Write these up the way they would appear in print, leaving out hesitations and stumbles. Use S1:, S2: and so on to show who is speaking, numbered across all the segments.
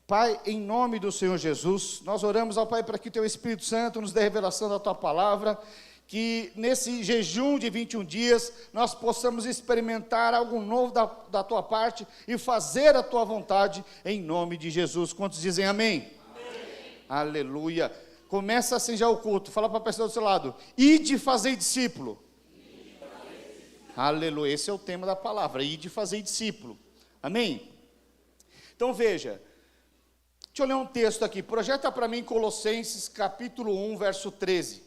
S1: Pai, em nome do Senhor Jesus, nós oramos ao Pai para que o Teu Espírito Santo nos dê revelação da Tua palavra, que nesse jejum de 21 dias, nós possamos experimentar algo novo da Tua parte e fazer a Tua vontade, em nome de Jesus. Quantos dizem amém? Amém. Aleluia. Começa assim já o culto, fala para a pessoa do seu lado, ide fazer discípulo. Aleluia, esse é o tema da palavra, ide fazer discípulo. Amém? Então veja, deixa eu ler um texto aqui, projeta para mim Colossenses capítulo 1, verso 13.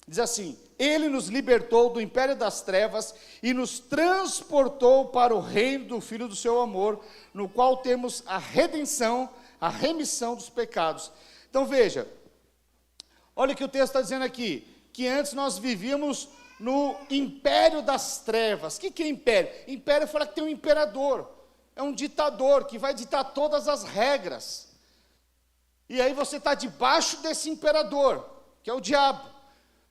S1: Diz assim: Ele nos libertou do império das trevas e nos transportou para o reino do Filho do seu amor, no qual temos a redenção, a remissão dos pecados. Então veja, olha o que o texto está dizendo aqui, que antes nós vivíamos no império das trevas. O que é império? Império fala que tem um imperador, é um ditador que vai ditar todas as regras, e aí você está debaixo desse imperador, que é o diabo.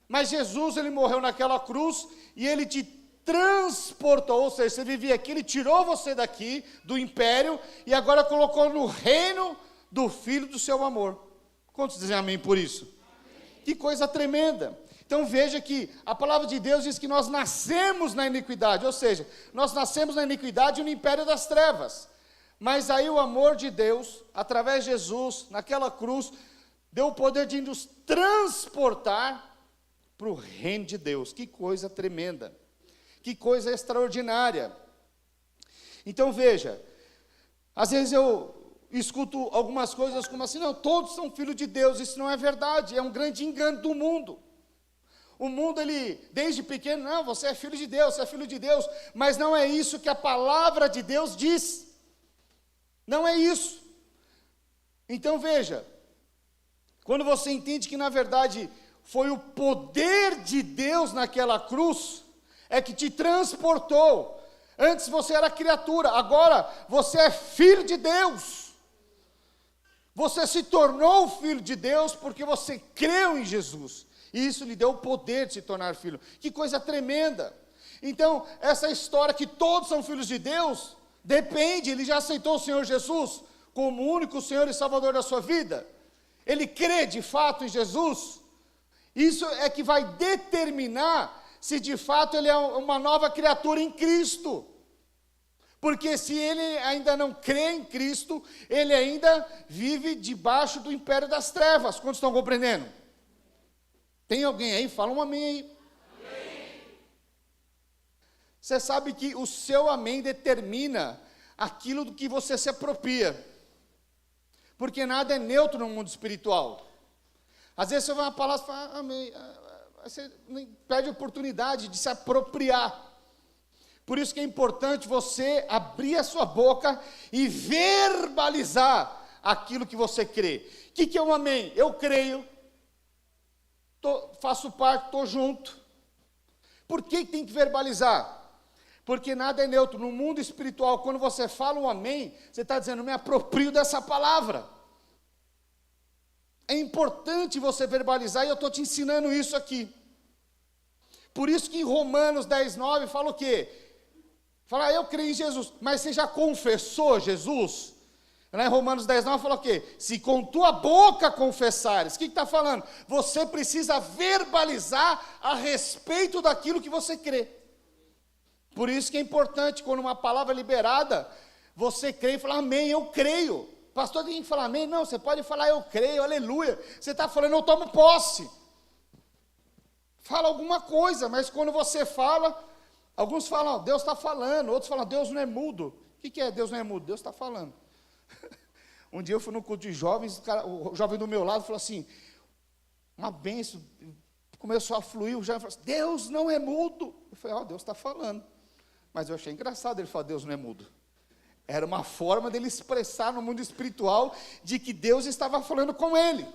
S1: Mas Jesus, ele morreu naquela cruz, e ele te transportou, ou seja, você vivia aqui, ele tirou você daqui, do império, e agora colocou no reino do Filho do seu amor. Quantos dizem amém por isso? Amém. Que coisa tremenda. Então veja que a palavra de Deus diz que nós nascemos na iniquidade, ou seja, nós nascemos na iniquidade e no império das trevas, mas aí o amor de Deus, através de Jesus, naquela cruz, deu o poder de nos transportar para o reino de Deus. Que coisa tremenda, que coisa extraordinária. Então veja, às vezes eu escuto algumas coisas como assim, não, todos são filhos de Deus. Isso não é verdade, é um grande engano do mundo. O mundo, ele, desde pequeno, não, você é filho de Deus, você é filho de Deus, mas não é isso que a palavra de Deus diz, não é isso. Então veja, quando você entende que na verdade foi o poder de Deus naquela cruz, é que te transportou. Antes você era criatura, agora você é filho de Deus. Você se tornou filho de Deus porque você creu em Jesus. E isso lhe deu o poder de se tornar filho. Que coisa tremenda. Então, essa história que todos são filhos de Deus, depende, ele já aceitou o Senhor Jesus como o único Senhor e Salvador da sua vida? Ele crê de fato em Jesus? Isso é que vai determinar se de fato ele é uma nova criatura em Cristo. Porque se ele ainda não crê em Cristo, ele ainda vive debaixo do império das trevas. Quantos estão compreendendo? Tem alguém aí? Fala um amém aí. Amém. Você sabe que o seu amém determina aquilo do que você se apropria. Porque nada é neutro no mundo espiritual. Às vezes você vai uma palavra e fala, amém. Você perde a oportunidade de se apropriar. Por isso que é importante você abrir a sua boca e verbalizar aquilo que você crê. O que é um amém? Eu creio, faço parte, estou junto. Por que tem que verbalizar? Porque nada é neutro. No mundo espiritual, quando você fala um amém, você está dizendo, me aproprio dessa palavra. É importante você verbalizar, e eu estou te ensinando isso aqui. Por isso que em Romanos 10:9 fala o quê? Fala, eu creio em Jesus, mas você já confessou Jesus? Lá em Romanos 10:9 fala o quê? Se com tua boca confessares, o que está falando? Você precisa verbalizar a respeito daquilo que você crê. Por isso que é importante, quando uma palavra é liberada, você crê e fala, amém, eu creio. Pastor, tem que falar amém? Não, você pode falar, eu creio, aleluia. Você está falando, eu tomo posse. Fala alguma coisa, mas quando você fala, alguns falam, Deus está falando, outros falam, Deus não é mudo. O que é Deus não é mudo? Deus está falando. Um dia eu fui no culto de jovens, o jovem do meu lado falou assim, uma bênção, começou a fluir, o jovem falou assim, Deus não é mudo. Eu falei, Deus está falando. Mas eu achei engraçado ele falar, Deus não é mudo. Era uma forma dele expressar no mundo espiritual de que Deus estava falando com ele.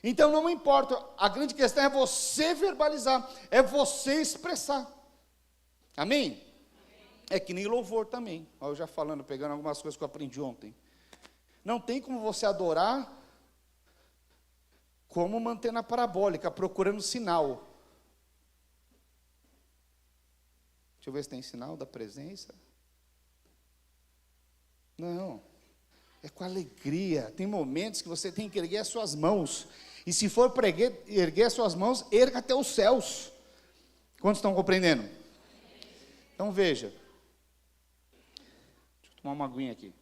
S1: Então não importa, a grande questão é você verbalizar, é você expressar. Amém? É que nem louvor também. Olha, eu já falando, pegando algumas coisas que eu aprendi ontem. Não tem como você adorar como uma antena parabólica, procurando sinal. Deixa eu ver se tem sinal da presença. Não. É com alegria. Tem momentos que você tem que erguer as suas mãos. E se for para erguer as suas mãos, erga até os céus. Quantos estão compreendendo? Então veja. Deixa eu tomar uma aguinha aqui.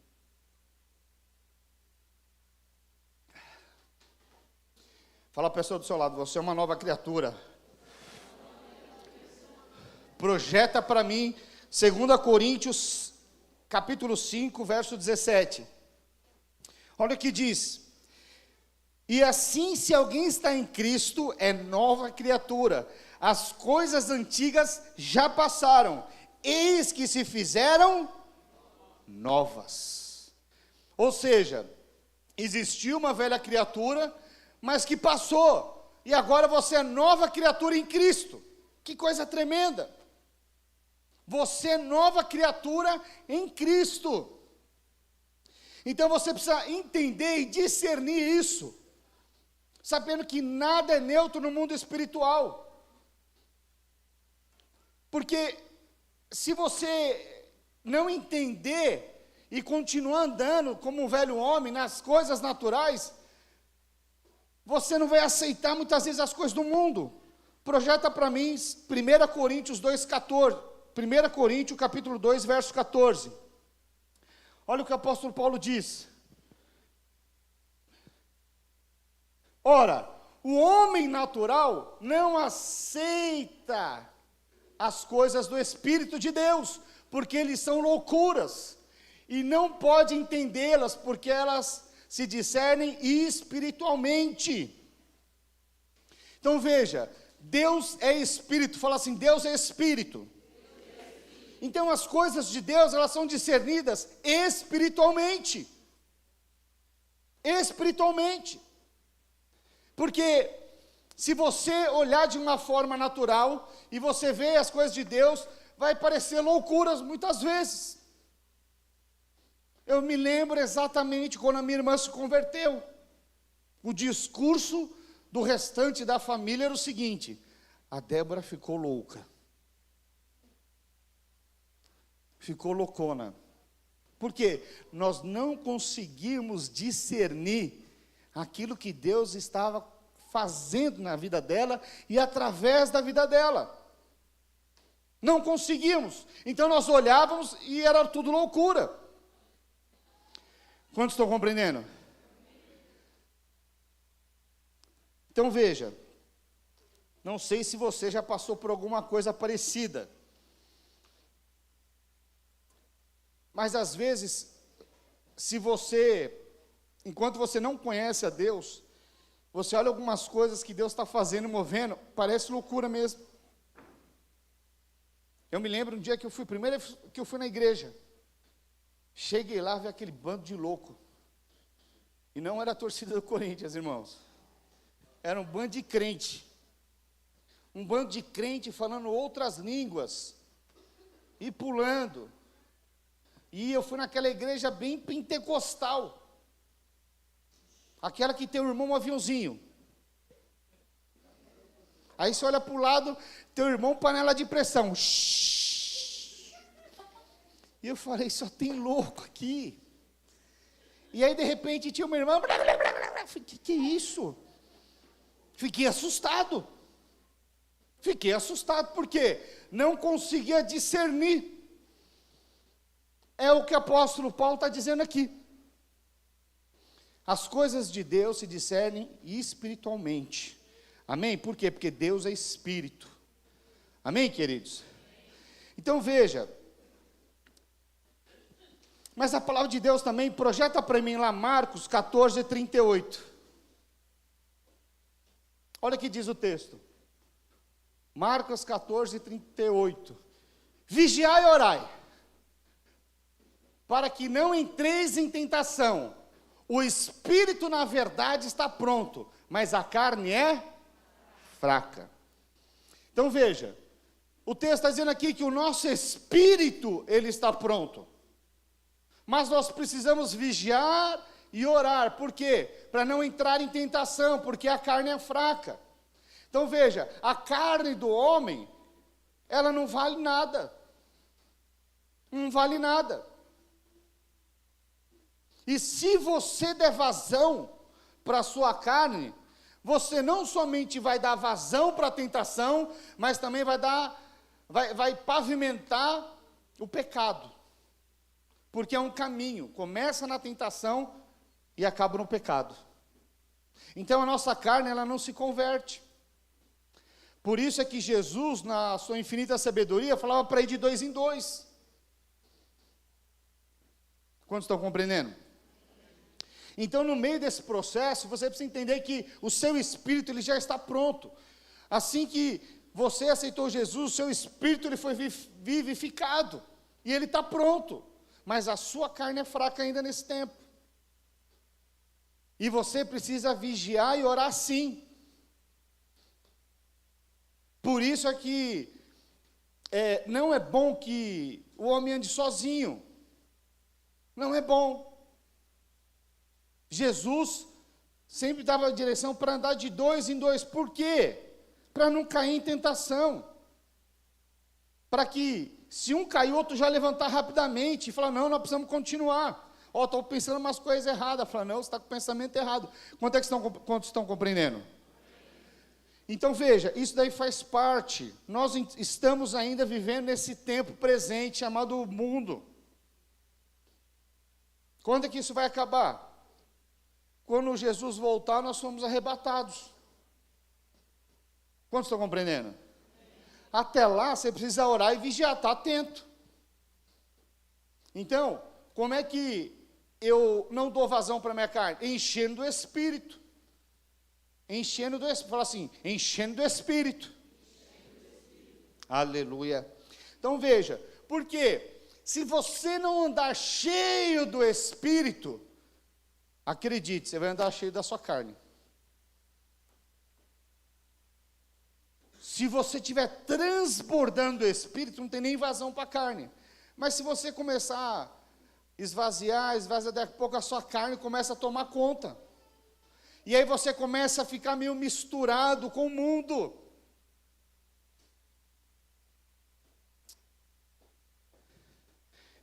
S1: Fala a pessoa do seu lado, você é uma nova criatura. Projeta para mim, 2 Coríntios, capítulo 5, verso 17. Olha o que diz. E assim, se alguém está em Cristo, é nova criatura. As coisas antigas já passaram, eis que se fizeram novas. Ou seja, existiu uma velha criatura, mas que passou, e agora você é nova criatura em Cristo. Que coisa tremenda! Você é nova criatura em Cristo. Então você precisa entender e discernir isso, sabendo que nada é neutro no mundo espiritual. Porque se você não entender e continuar andando como um velho homem nas coisas naturais, você não vai aceitar muitas vezes as coisas do mundo. Projeta para mim 1 Coríntios 2,14. 1 Coríntios capítulo 2, verso 14. Olha o que o apóstolo Paulo diz. Ora, o homem natural não aceita as coisas do Espírito de Deus, porque eles são loucuras, e não pode entendê-las, porque elas se discernem espiritualmente. Então veja, Deus é Espírito, fala assim, Deus é Espírito. Então as coisas de Deus, elas são discernidas espiritualmente. Espiritualmente. Porque se você olhar de uma forma natural, e você vê as coisas de Deus, vai parecer loucuras muitas vezes. Eu me lembro exatamente quando a minha irmã se converteu. O discurso do restante da família era o seguinte: a Débora ficou louca. Ficou loucona. Por quê? Nós não conseguimos discernir aquilo que Deus estava fazendo na vida dela e através da vida dela. Não conseguimos. Então nós olhávamos e era tudo loucura. Quantos estão compreendendo? Então veja, não sei se você já passou por alguma coisa parecida, mas às vezes, enquanto você não conhece a Deus, você olha algumas coisas que Deus está fazendo, movendo, parece loucura mesmo. Eu me lembro um dia que eu fui, primeiro que eu fui na igreja, cheguei lá, vi aquele bando de louco, e não era a torcida do Corinthians, irmãos, era um bando de crente, falando outras línguas, e pulando, e eu fui naquela igreja bem pentecostal, aquela que tem o irmão um aviãozinho, aí você olha para o lado, teu irmão panela de pressão, e eu falei, só tem louco aqui, e aí de repente tinha uma irmã, que é isso? Fiquei assustado, porque não conseguia discernir, é o que o apóstolo Paulo está dizendo aqui, as coisas de Deus se discernem espiritualmente, amém? Por quê? Porque Deus é Espírito, amém, queridos? Então veja, mas a palavra de Deus também, projeta para mim lá Marcos 14, 38, olha o que diz o texto, Marcos 14, 38, vigiai e orai, para que não entreis em tentação, o espírito na verdade está pronto, mas a carne é fraca. Então veja, o texto está dizendo aqui que o nosso espírito, ele está pronto, mas nós precisamos vigiar e orar, por quê? Para não entrar em tentação, porque a carne é fraca. Então veja, a carne do homem, ela não vale nada, E se você der vazão para a sua carne, você não somente vai dar vazão para a tentação, mas também vai pavimentar o pecado. Porque é um caminho, começa na tentação e acaba no pecado. Então a nossa carne, ela não se converte. Por isso é que Jesus, na sua infinita sabedoria, falava para ir de 2 em 2. Quantos estão compreendendo? Então, no meio desse processo, você precisa entender que o seu espírito ele já está pronto. Assim que você aceitou Jesus, o seu espírito ele foi vivificado. E ele está pronto. Mas a sua carne é fraca ainda nesse tempo. E você precisa vigiar e orar sim. Por isso é que não é bom que o homem ande sozinho. Não é bom. Jesus sempre dava a direção para andar de 2 em 2. Por quê? Para não cair em tentação. Para que, se um cair, o outro já levantar rapidamente e falar, não, nós precisamos continuar. Estou pensando umas coisas erradas. Fala, não, você está com o pensamento errado. Quantos estão compreendendo? Então, veja, isso daí faz parte. Nós estamos ainda vivendo nesse tempo presente, chamado mundo. Quando é que isso vai acabar? Quando Jesus voltar, nós somos arrebatados. Quantos estão compreendendo? Até lá, você precisa orar e vigiar, está atento. Então, como é que eu não dou vazão para a minha carne? Enchendo do Espírito. Enchendo do Espírito. Fala assim, enchendo do Espírito. Aleluia. Então, veja, porque se você não andar cheio do Espírito, acredite, você vai andar cheio da sua carne. Se você estiver transbordando o Espírito, não tem nem vazão para a carne. Mas se você começar a esvaziar, daqui a pouco a sua carne começa a tomar conta. E aí você começa a ficar meio misturado com o mundo.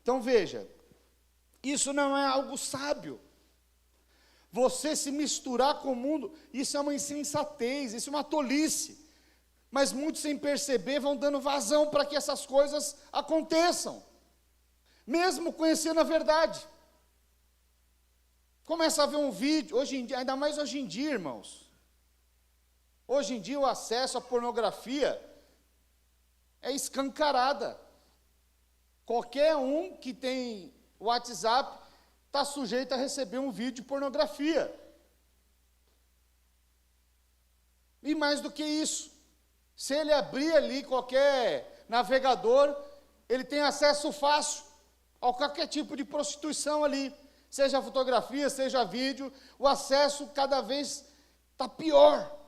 S1: Então veja, isso não é algo sábio. Você se misturar com o mundo, isso é uma insensatez, isso é uma tolice. Mas muitos, sem perceber, vão dando vazão para que essas coisas aconteçam. Mesmo conhecendo a verdade. Começa a ver um vídeo, hoje em dia, ainda mais hoje em dia, irmãos. Hoje em dia o acesso à pornografia é escancarada. Qualquer um que tem WhatsApp está sujeito a receber um vídeo de pornografia. E mais do que isso, se ele abrir ali qualquer navegador, ele tem acesso fácil a qualquer tipo de prostituição ali, seja fotografia, seja vídeo, o acesso cada vez está pior.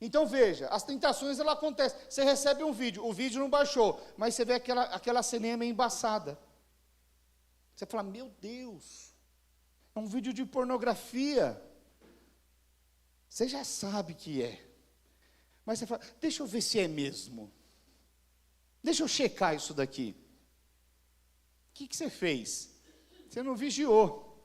S1: Então veja, as tentações elas acontecem, você recebe um vídeo, o vídeo não baixou, mas você vê aquela ceninha meio embaçada. Você fala, meu Deus, é um vídeo de pornografia. Você já sabe que é. Mas você fala, deixa eu ver se é mesmo. Deixa eu checar isso daqui. O que você fez? Você não vigiou.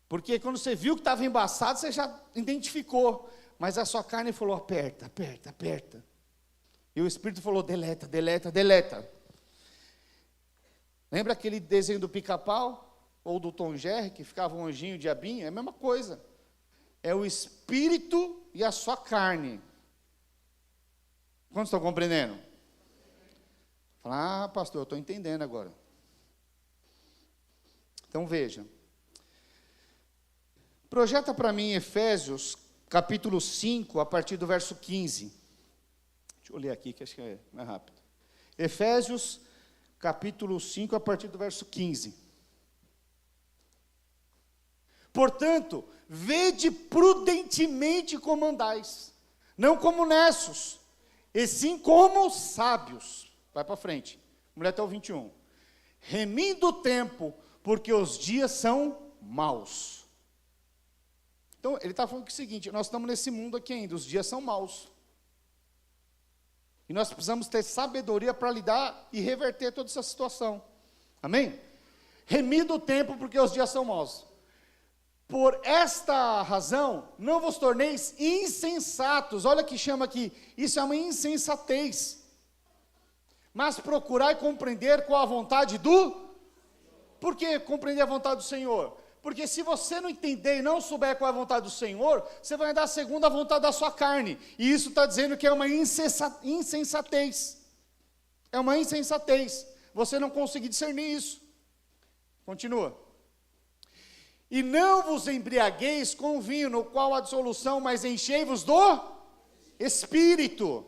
S1: Porque quando você viu que estava embaçado, você já identificou. Mas a sua carne falou, aperta, aperta, aperta. E o Espírito falou, deleta, deleta, deleta. Lembra aquele desenho do Pica-Pau? Ou do Tom Jerry, que ficava um anjinho, um diabinho? É a mesma coisa. É o Espírito e a sua carne. Quantos estão compreendendo? Fala, pastor, eu estou entendendo agora. Então veja. Projeta para mim Efésios, capítulo 5, a partir do verso 15. Deixa eu ler aqui, que acho que é mais rápido. Efésios, capítulo 5, a partir do verso 15. Portanto, vede prudentemente como andais, não como necios, e sim como sábios. Vai para frente, mulher até o 21. Remindo o tempo, porque os dias são maus. Então, ele está falando que é o seguinte, nós estamos nesse mundo aqui ainda, os dias são maus. E nós precisamos ter sabedoria para lidar e reverter toda essa situação. Amém? Remido o tempo, porque os dias são maus. Por esta razão, não vos torneis insensatos. Olha que chama aqui, isso é uma insensatez. Mas procurai compreender qual a vontade do... Por que compreender a vontade do Senhor? Porque se você não entender e não souber qual é a vontade do Senhor, você vai andar segundo a vontade da sua carne. E isso está dizendo que é uma insensatez. É uma insensatez. Você não conseguir discernir isso. Continua. E não vos embriagueis com vinho, no qual há dissolução, mas enchei-vos do Espírito,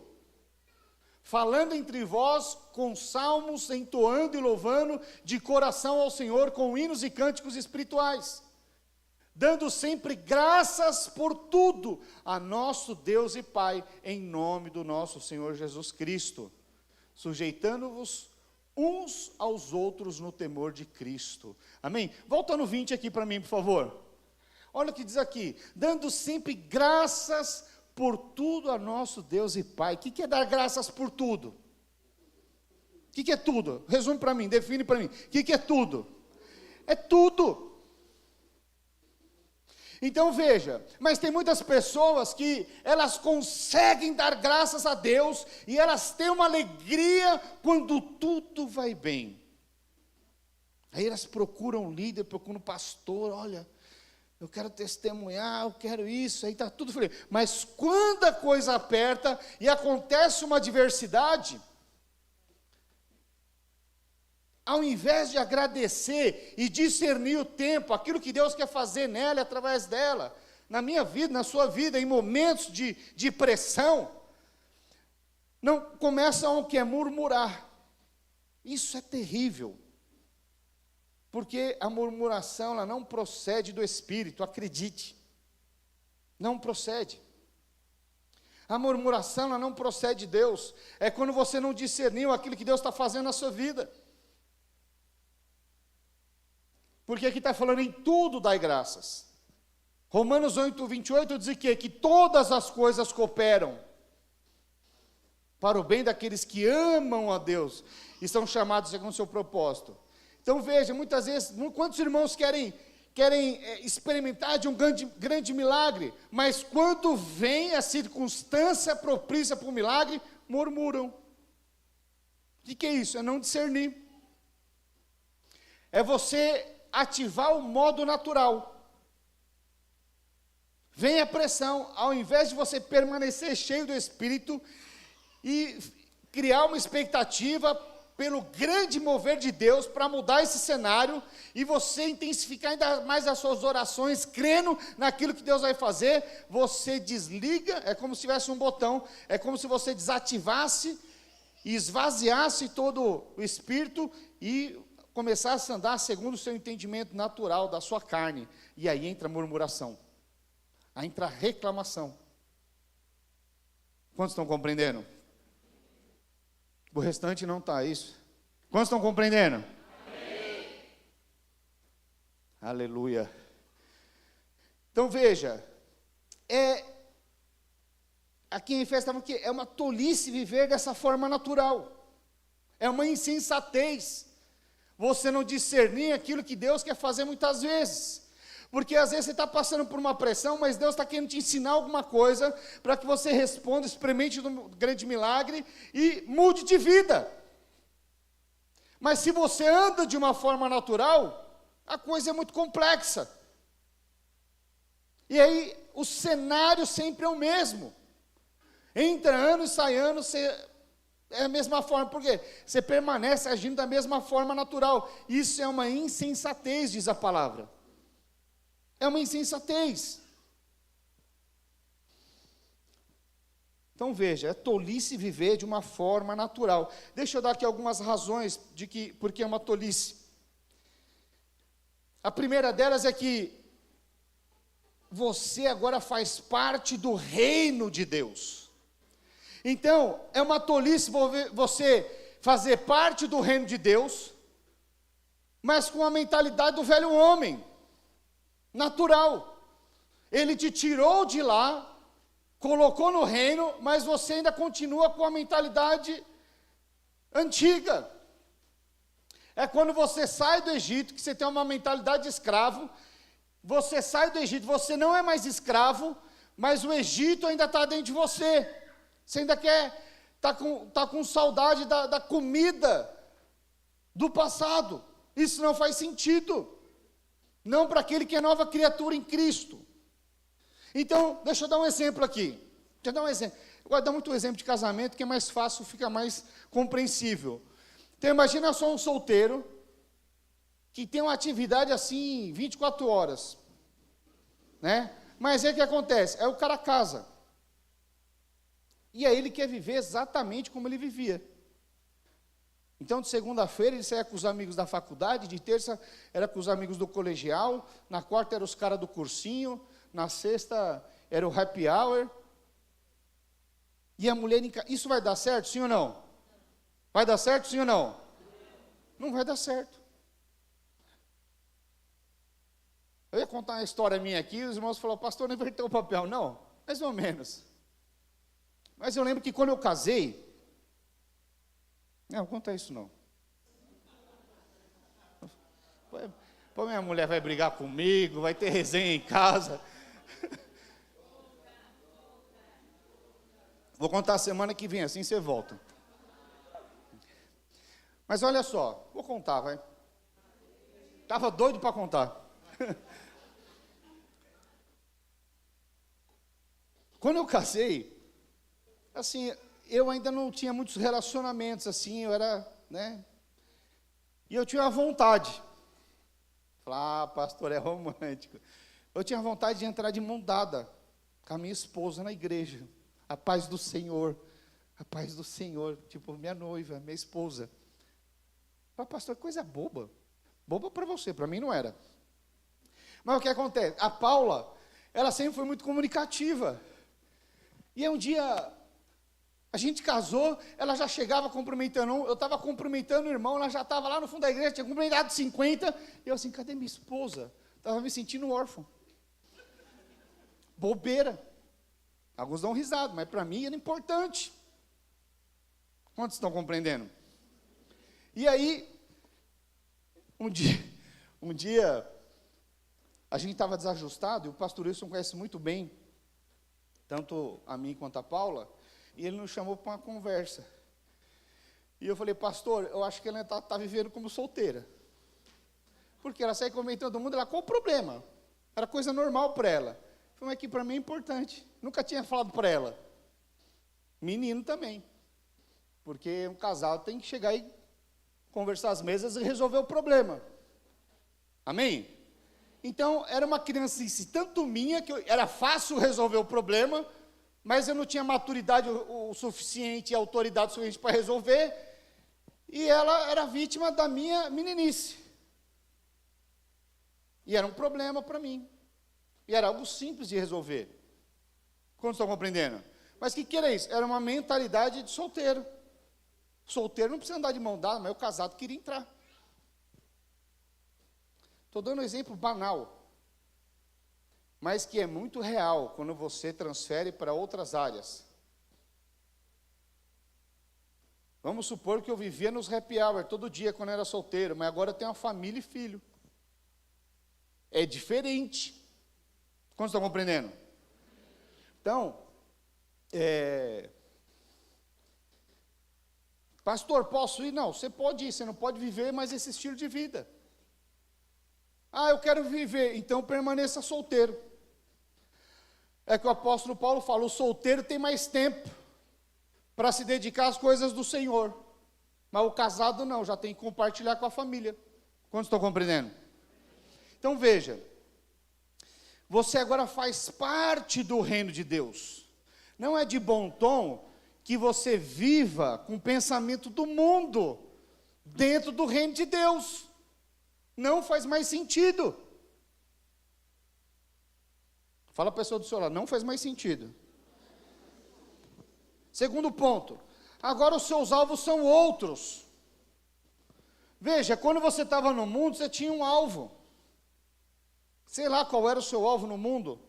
S1: falando entre vós com salmos, entoando e louvando de coração ao Senhor, com hinos e cânticos espirituais, dando sempre graças por tudo a nosso Deus e Pai, em nome do nosso Senhor Jesus Cristo, sujeitando-vos uns aos outros no temor de Cristo. Amém? Volta no 20 aqui para mim, por favor. Olha o que diz aqui, dando sempre graças por tudo a nosso Deus e Pai. O que é dar graças por tudo? O que é tudo? Resume para mim, define para mim. O que é tudo? É tudo. Então veja, mas tem muitas pessoas que elas conseguem dar graças a Deus e elas têm uma alegria quando tudo vai bem. Aí elas procuram um líder, procuram um pastor, olha, eu quero testemunhar, eu quero isso, aí está tudo feliz. Mas quando a coisa aperta e acontece uma adversidade, ao invés de agradecer e discernir o tempo, aquilo que Deus quer fazer nela, através dela, na minha vida, na sua vida, em momentos de pressão, não começam o que é murmurar. Isso é terrível, porque a murmuração, ela não procede do Espírito, acredite, não procede. A murmuração, ela não procede de Deus, é quando você não discerniu aquilo que Deus está fazendo na sua vida. Porque aqui está falando em tudo dai graças. Romanos 8, 28 diz que todas as coisas cooperam para o bem daqueles que amam a Deus e são chamados segundo o seu propósito. Então veja, muitas vezes, quantos irmãos querem experimentar de um grande milagre, mas quando vem a circunstância propícia para o milagre, murmuram. O que é isso? É não discernir. É você ativar o modo natural. Vem a pressão, ao invés de você permanecer cheio do Espírito e criar uma expectativa pelo grande mover de Deus para mudar esse cenário, e você intensificar ainda mais as suas orações, crendo naquilo que Deus vai fazer, você desliga, é como se tivesse um botão, é como se você desativasse e esvaziasse todo o Espírito e começasse a andar segundo o seu entendimento natural da sua carne, e aí entra a murmuração, aí entra a reclamação. Quantos estão compreendendo? O restante não está, isso? Quantos estão compreendendo? Amém. Aleluia. Então veja, aqui em Efésios estava que é uma tolice viver dessa forma natural, é uma insensatez, você não discernir aquilo que Deus quer fazer muitas vezes, porque às vezes você está passando por uma pressão, mas Deus está querendo te ensinar alguma coisa, para que você responda, experimente um grande milagre, e mude de vida. Mas se você anda de uma forma natural, a coisa é muito complexa, e aí o cenário sempre é o mesmo, entra ano e sai ano, é a mesma forma, porque você permanece agindo da mesma forma natural. Isso é uma insensatez, diz a palavra. É uma insensatez. Então veja, é tolice viver de uma forma natural. Deixa eu dar aqui algumas razões porque é uma tolice. A primeira delas é que você agora faz parte do reino de Deus. Então, é uma tolice você fazer parte do reino de Deus, mas com a mentalidade do velho homem, natural. Ele te tirou de lá, colocou no reino, mas você ainda continua com a mentalidade antiga. É quando você sai do Egito, que você tem uma mentalidade de escravo, você sai do Egito, você não é mais escravo, mas o Egito ainda está dentro de você. Você ainda está com saudade da comida do passado. Isso não faz sentido. Não para aquele que é nova criatura em Cristo. Então, deixa eu dar um exemplo aqui. Deixa eu dar um exemplo. Eu gosto de dar muito exemplo de casamento, que é mais fácil, fica mais compreensível. Então, imagina só um solteiro, que tem uma atividade assim, 24 horas. Né? Mas aí o que acontece? Aí o cara casa. E aí ele quer viver exatamente como ele vivia. Então, de segunda-feira, ele saía com os amigos da faculdade, de terça era com os amigos do colegial, na quarta era os caras do cursinho, na sexta era o happy hour. E a mulher em casa. Isso vai dar certo, sim ou não? Vai dar certo, sim ou não? Não vai dar certo. Eu ia contar uma história minha aqui, os irmãos falaram, pastor, não inverteu o papel. Não, mais ou menos. Mas eu lembro que quando eu casei, não, conta isso não. Pô, minha mulher vai brigar comigo, vai ter resenha em casa. Vou contar a semana que vem, assim você volta. Mas olha só, vou contar, vai. Estava doido para contar. Quando eu casei, assim, eu ainda não tinha muitos relacionamentos, assim, eu era, né? E eu tinha uma vontade. Falar, pastor, é romântico. Eu tinha vontade de entrar de mão dada com a minha esposa na igreja. A paz do Senhor. A paz do Senhor. Tipo, minha noiva, minha esposa. Falei, pastor, coisa boba. Boba para você, para mim não era. Mas o que acontece? A Paula, ela sempre foi muito comunicativa. E um dia, a gente casou, ela já chegava cumprimentando eu estava cumprimentando o irmão, ela já estava lá no fundo da igreja, tinha cumprimentado 50, e eu assim, cadê minha esposa? Estava me sentindo órfão. Bobeira. Alguns dão risada, mas para mim era importante. Quantos estão compreendendo? E aí, um dia, a gente estava desajustado, e o pastor Wilson conhece muito bem, tanto a mim quanto a Paula, e ele nos chamou para uma conversa. E eu falei, pastor, eu acho que ela está vivendo como solteira. Porque ela sai comentando todo mundo, ela, qual o problema? Era coisa normal para ela. Eu falei, mas que para mim é importante. Nunca tinha falado para ela. Menino também. Porque um casal tem que chegar e conversar às mesas e resolver o problema. Amém? Então, era uma criança tanto minha, que era fácil resolver o problema, mas eu não tinha maturidade o suficiente, autoridade suficiente para resolver, e ela era vítima da minha meninice. E era um problema para mim. E era algo simples de resolver. Quantos estão compreendendo? Mas o que era isso? Era uma mentalidade de solteiro. Solteiro não precisa andar de mão dada, mas o casado queria entrar. Estou dando um exemplo banal, mas que é muito real quando você transfere para outras áreas. Vamos supor que eu vivia nos happy hour todo dia quando era solteiro, mas agora eu tenho uma família e filho. É diferente. Quantos estão compreendendo? Então, pastor, posso ir? Não, você pode ir, você não pode viver mais esse estilo de vida. Ah, eu quero viver, então permaneça solteiro. É que o apóstolo Paulo fala, o solteiro tem mais tempo para se dedicar às coisas do Senhor. Mas o casado não, já tem que compartilhar com a família. Quantos estão compreendendo? Então veja, você agora faz parte do reino de Deus. Não é de bom tom que você viva com o pensamento do mundo dentro do reino de Deus. Não faz mais sentido. Fala para a pessoa do seu lado, não faz mais sentido. Segundo ponto, agora os seus alvos são outros. Veja, quando você estava no mundo, você tinha um alvo. Sei lá qual era o seu alvo no mundo.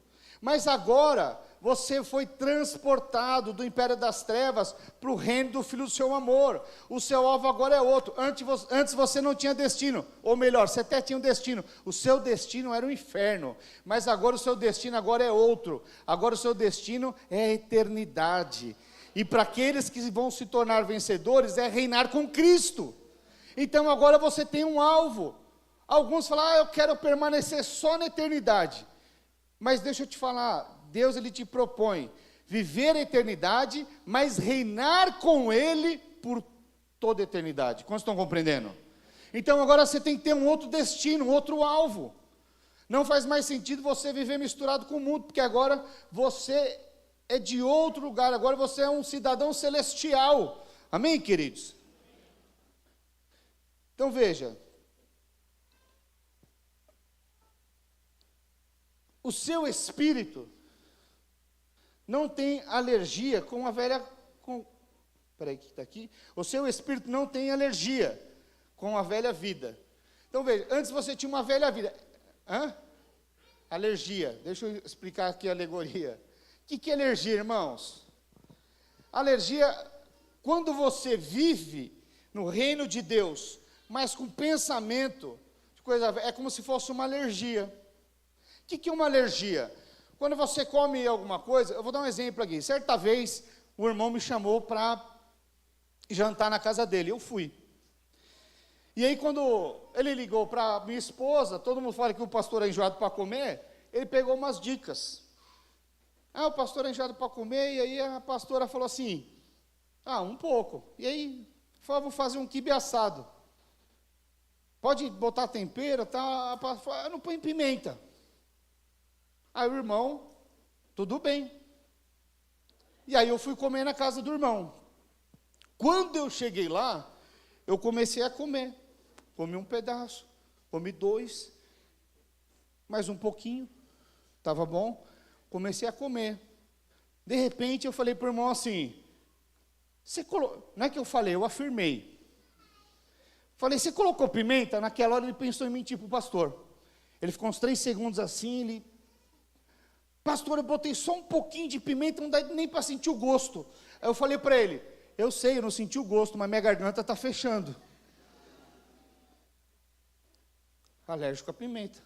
S1: Mas agora, você foi transportado do império das trevas para o reino do Filho do seu amor. O seu alvo agora é outro. Antes você não tinha destino, ou melhor, você até tinha um destino. O seu destino era o inferno, mas agora o seu destino agora é outro. Agora o seu destino é a eternidade. E para aqueles que vão se tornar vencedores, é reinar com Cristo. Então agora você tem um alvo. Alguns falam, eu quero permanecer só na eternidade. Mas deixa eu te falar, Deus ele te propõe viver a eternidade, mas reinar com Ele por toda a eternidade. Quantos estão compreendendo? Então agora você tem que ter um outro destino, um outro alvo. Não faz mais sentido você viver misturado com o mundo, porque agora você é de outro lugar, agora você é um cidadão celestial. Amém, queridos? Então veja, o seu espírito não tem alergia com a velha... Peraí, que está aqui. O seu espírito não tem alergia com a velha vida. Então veja, antes você tinha uma velha vida. Alergia. Deixa eu explicar aqui a alegoria. O que é alergia, irmãos? Alergia, quando você vive no reino de Deus, mas com pensamento, é como se fosse uma alergia. O que é uma alergia? Quando você come alguma coisa, eu vou dar um exemplo aqui. Certa vez, o irmão me chamou para jantar na casa dele, eu fui. E aí quando ele ligou para minha esposa, todo mundo fala que o pastor é enjoado para comer, ele pegou umas dicas. O pastor é enjoado para comer, e aí a pastora falou assim, um pouco. E aí, falou, vou fazer um quibe assado. Pode botar tempero, tá? Não põe pimenta. Aí o irmão, tudo bem. E aí eu fui comer na casa do irmão. Quando eu cheguei lá, eu comecei a comer. Comi um pedaço, comi 2, mais um pouquinho, estava bom. Comecei a comer. De repente eu falei para o irmão assim, não é que eu falei, eu afirmei. Falei, você colocou pimenta? Naquela hora ele pensou em mim tipo pastor. Ele ficou uns 3 segundos assim, pastor, eu botei só um pouquinho de pimenta, não dá nem para sentir o gosto. Aí eu falei para ele, eu sei, eu não senti o gosto, mas minha garganta está fechando. Alérgico à pimenta.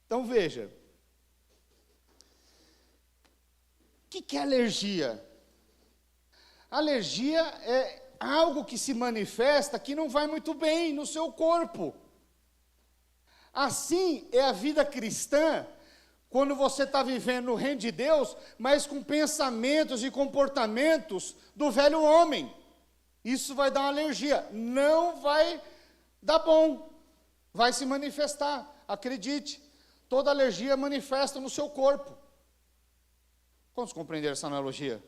S1: Então veja, o que é alergia? Alergia é algo que se manifesta que não vai muito bem no seu corpo. Assim é a vida cristã, quando você está vivendo no reino de Deus, mas com pensamentos e comportamentos do velho homem. Isso vai dar uma alergia, não vai dar bom, vai se manifestar, acredite, toda alergia manifesta no seu corpo. Quantos compreenderam essa analogia?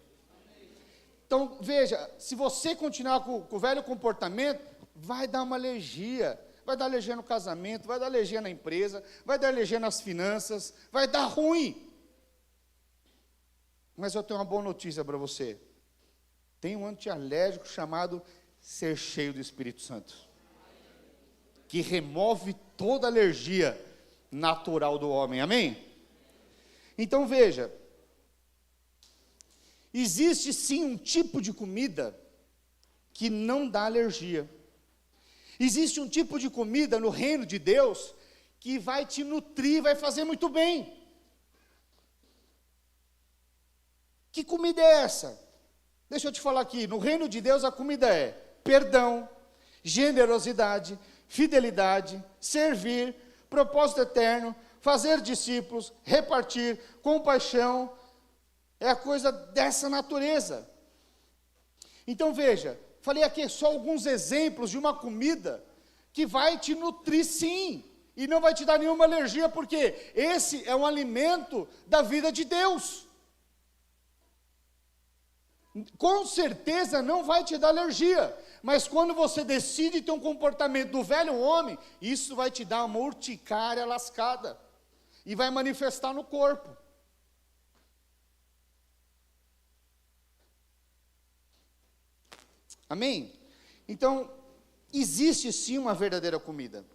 S1: Então, veja, se você continuar com o velho comportamento, vai dar uma alergia. Vai dar alergia no casamento, vai dar alergia na empresa, vai dar alergia nas finanças, vai dar ruim. Mas eu tenho uma boa notícia para você. Tem um antialérgico chamado ser cheio do Espírito Santo, que remove toda alergia natural do homem, amém? Então veja, existe sim um tipo de comida que não dá alergia. Existe um tipo de comida no reino de Deus que vai te nutrir, vai fazer muito bem. Que comida é essa? Deixa eu te falar aqui, no reino de Deus a comida é perdão, generosidade, fidelidade, servir, propósito eterno, fazer discípulos, repartir, compaixão, é a coisa dessa natureza. Então veja, falei aqui só alguns exemplos de uma comida que vai te nutrir sim, e não vai te dar nenhuma alergia, porque esse é um alimento da vida de Deus. Com certeza não vai te dar alergia, mas quando você decide ter um comportamento do velho homem, isso vai te dar uma urticária lascada, e vai manifestar no corpo. Amém? Então, existe sim uma verdadeira comida.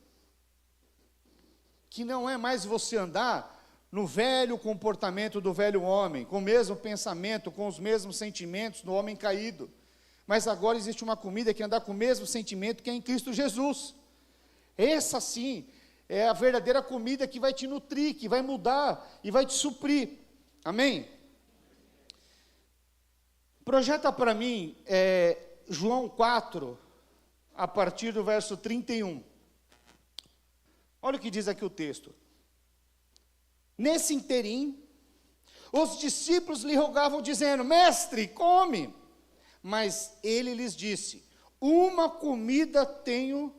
S1: que não é mais você andar no velho comportamento do velho homem, com o mesmo pensamento, com os mesmos sentimentos do homem caído. Mas agora existe uma comida que anda com o mesmo sentimento que é em Cristo Jesus. Essa sim é a verdadeira comida que vai te nutrir, que vai mudar e vai te suprir. Amém? Projeta para mim João 4, a partir do verso 31. Olha o que diz aqui o texto. Nesse interim, os discípulos lhe rogavam, dizendo: Mestre, come. Mas ele lhes disse: uma comida tenho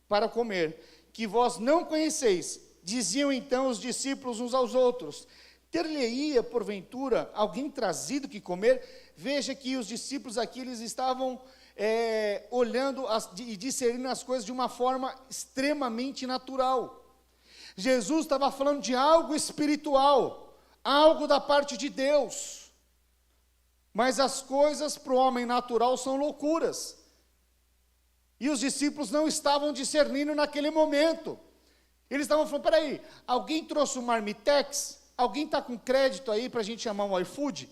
S1: para comer, que vós não conheceis. Diziam então os discípulos uns aos outros: ter-lhe-ia, porventura, alguém trazido que comer? Veja que os discípulos aqui, eles estavam olhando e discernindo as coisas de uma forma extremamente natural. Jesus estava falando de algo espiritual, algo da parte de Deus. Mas as coisas para o homem natural são loucuras. E os discípulos não estavam discernindo naquele momento. Eles estavam falando: peraí, alguém trouxe um marmitex? Alguém está com crédito aí para a gente chamar um iFood?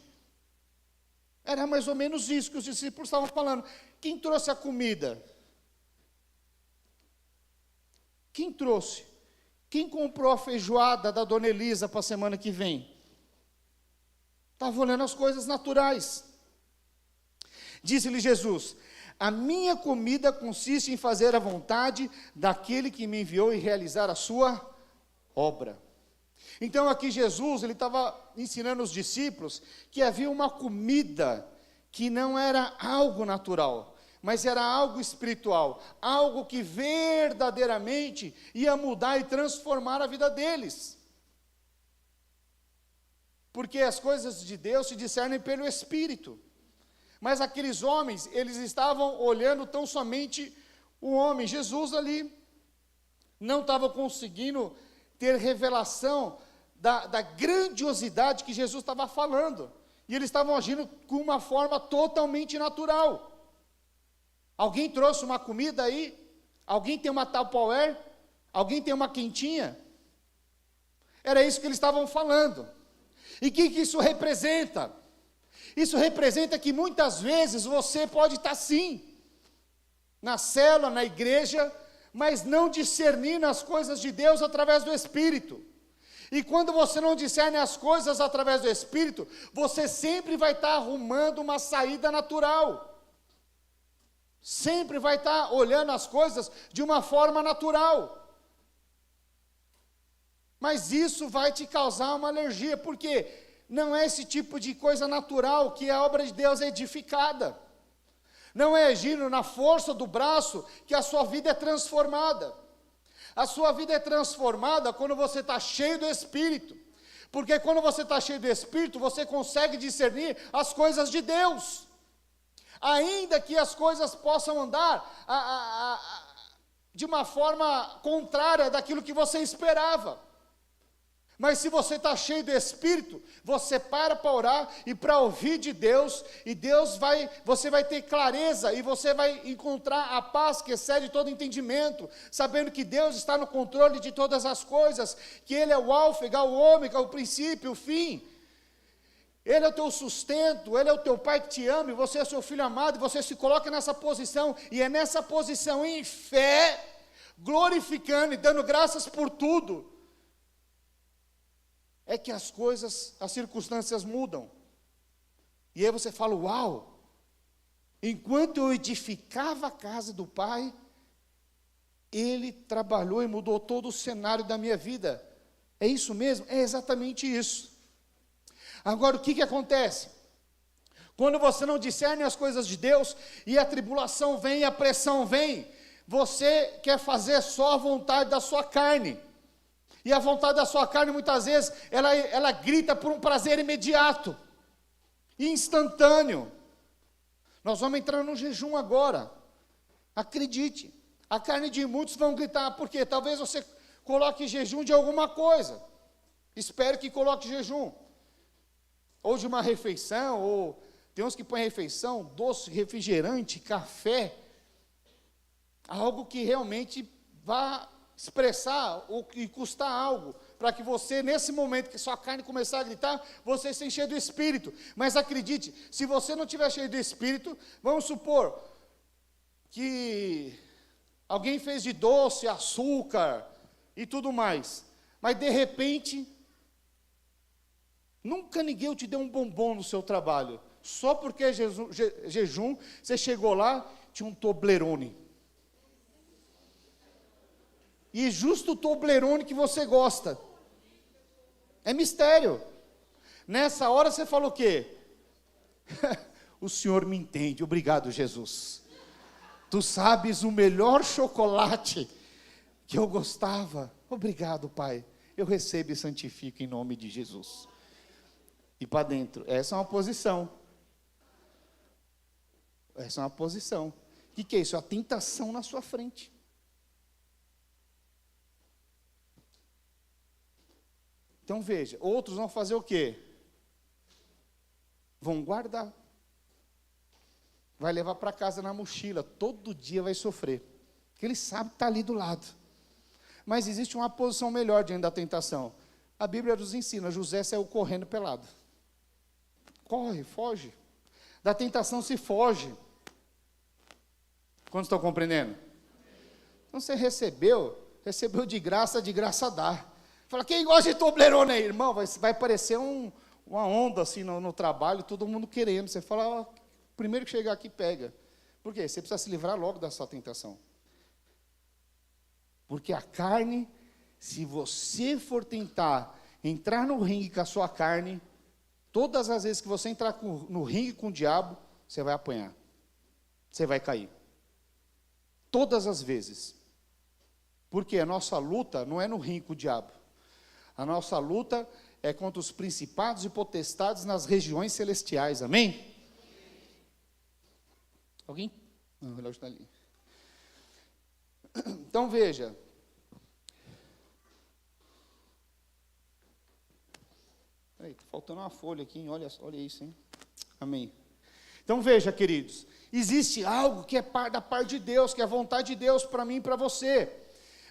S1: Era mais ou menos isso que os discípulos estavam falando. Quem trouxe a comida? Quem trouxe? Quem comprou a feijoada da Dona Elisa para a semana que vem? Estava olhando as coisas naturais. Disse-lhe Jesus: a minha comida consiste em fazer a vontade daquele que me enviou e realizar a sua obra. Então aqui Jesus, ele estava ensinando os discípulos que havia uma comida que não era algo natural, mas era algo espiritual, algo que verdadeiramente ia mudar e transformar a vida deles. Porque as coisas de Deus se discernem pelo Espírito. Mas aqueles homens, eles estavam olhando tão somente o homem, Jesus ali. Não estavam conseguindo ter revelação da grandiosidade que Jesus estava falando. E eles estavam agindo com uma forma totalmente natural. Alguém trouxe uma comida aí? Alguém tem uma Tupperware? Alguém tem uma quentinha? Era isso que eles estavam falando. E o que isso representa? Isso representa que muitas vezes você pode estar sim, na célula, na igreja, mas não discernindo as coisas de Deus através do Espírito. E quando você não discerne as coisas através do Espírito, você sempre vai estar arrumando uma saída natural. Sempre vai estar olhando as coisas de uma forma natural. Mas isso vai te causar uma alergia, porque não é esse tipo de coisa natural que a obra de Deus é edificada. Não é agindo na força do braço que a sua vida é transformada. A sua vida é transformada quando você está cheio do Espírito. Porque quando você está cheio do Espírito, você consegue discernir as coisas de Deus. Ainda que as coisas possam andar de uma forma contrária daquilo que você esperava. Mas se você está cheio do Espírito, você para orar e para ouvir de Deus, e você vai ter clareza, e você vai encontrar a paz que excede todo entendimento, sabendo que Deus está no controle de todas as coisas, que Ele é o alfa, o ômega, o princípio, o fim. Ele é o teu sustento, Ele é o teu Pai que te ama, e você é seu filho amado, e você se coloca nessa posição, e é nessa posição em fé, glorificando e dando graças por tudo, é que as coisas, as circunstâncias mudam. E aí você fala: uau, enquanto eu edificava a casa do Pai, Ele trabalhou e mudou todo o cenário da minha vida. É isso mesmo? É exatamente isso. Agora, o que acontece? Quando você não discerne as coisas de Deus, e a tribulação vem, e a pressão vem, você quer fazer só a vontade da sua carne. E a vontade da sua carne, muitas vezes, ela grita por um prazer imediato, instantâneo. Nós vamos entrar no jejum agora. Acredite, a carne de muitos vão gritar, porque talvez você coloque jejum de alguma coisa. Espero que coloque jejum. Ou de uma refeição, ou tem uns que põem refeição, doce, refrigerante, café. Algo que realmente vá expressar e custar algo, para que você, nesse momento que sua carne começar a gritar, você se encher do Espírito. Mas acredite, se você não estiver cheio do Espírito, vamos supor que alguém fez de doce, açúcar e tudo mais, mas de repente, nunca ninguém te deu um bombom no seu trabalho, só porque é jejum, você chegou lá, tinha um Toblerone. E justo o Toblerone que você gosta. É mistério. Nessa hora você falou o quê? O Senhor me entende, obrigado Jesus. Tu sabes o melhor chocolate que eu gostava. Obrigado, Pai. Eu recebo e santifico em nome de Jesus. E para dentro. Essa é uma posição. Essa é uma posição. O que é isso? É a tentação na sua frente. Então veja, outros vão fazer o quê? Vão guardar. Vai levar para casa na mochila, todo dia vai sofrer. Porque ele sabe que está ali do lado. Mas existe uma posição melhor diante da tentação. A Bíblia nos ensina, José saiu correndo pelado. Corre, foge. Da tentação se foge. Quantos estão compreendendo? Então você recebeu de graça dá. Fala, quem gosta de Toblerone aí? Irmão, vai parecer uma onda assim no trabalho, todo mundo querendo. Você fala, primeiro que chegar aqui, pega. Por quê? Você precisa se livrar logo da sua tentação. Porque a carne, se você for tentar entrar no ringue com a sua carne, todas as vezes que você entrar no ringue com o diabo, você vai apanhar. Você vai cair. Todas as vezes. Porque a nossa luta não é no ringue com o diabo. A nossa luta é contra os principados e potestades nas regiões celestiais, amém? Alguém? Não, o relógio está ali. Então veja. Está faltando uma folha aqui, hein? Olha isso, hein? Amém. Então veja, queridos, existe algo que é da parte de Deus, que é a vontade de Deus para mim e para você.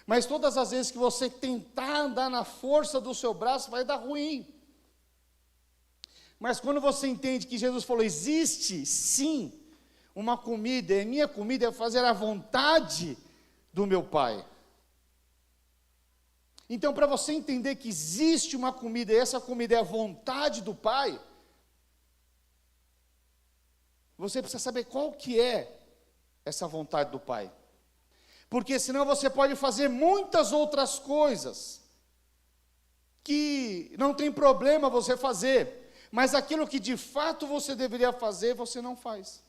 S1: Mas todas as vezes que você tentar andar na força do seu braço, vai dar ruim. Mas quando você entende que Jesus falou, existe sim uma comida, e minha comida é fazer a vontade do meu Pai. Então, para você entender que existe uma comida, e essa comida é a vontade do Pai, você precisa saber qual que é essa vontade do Pai. Porque senão você pode fazer muitas outras coisas que não tem problema você fazer, mas aquilo que de fato você deveria fazer, você não faz.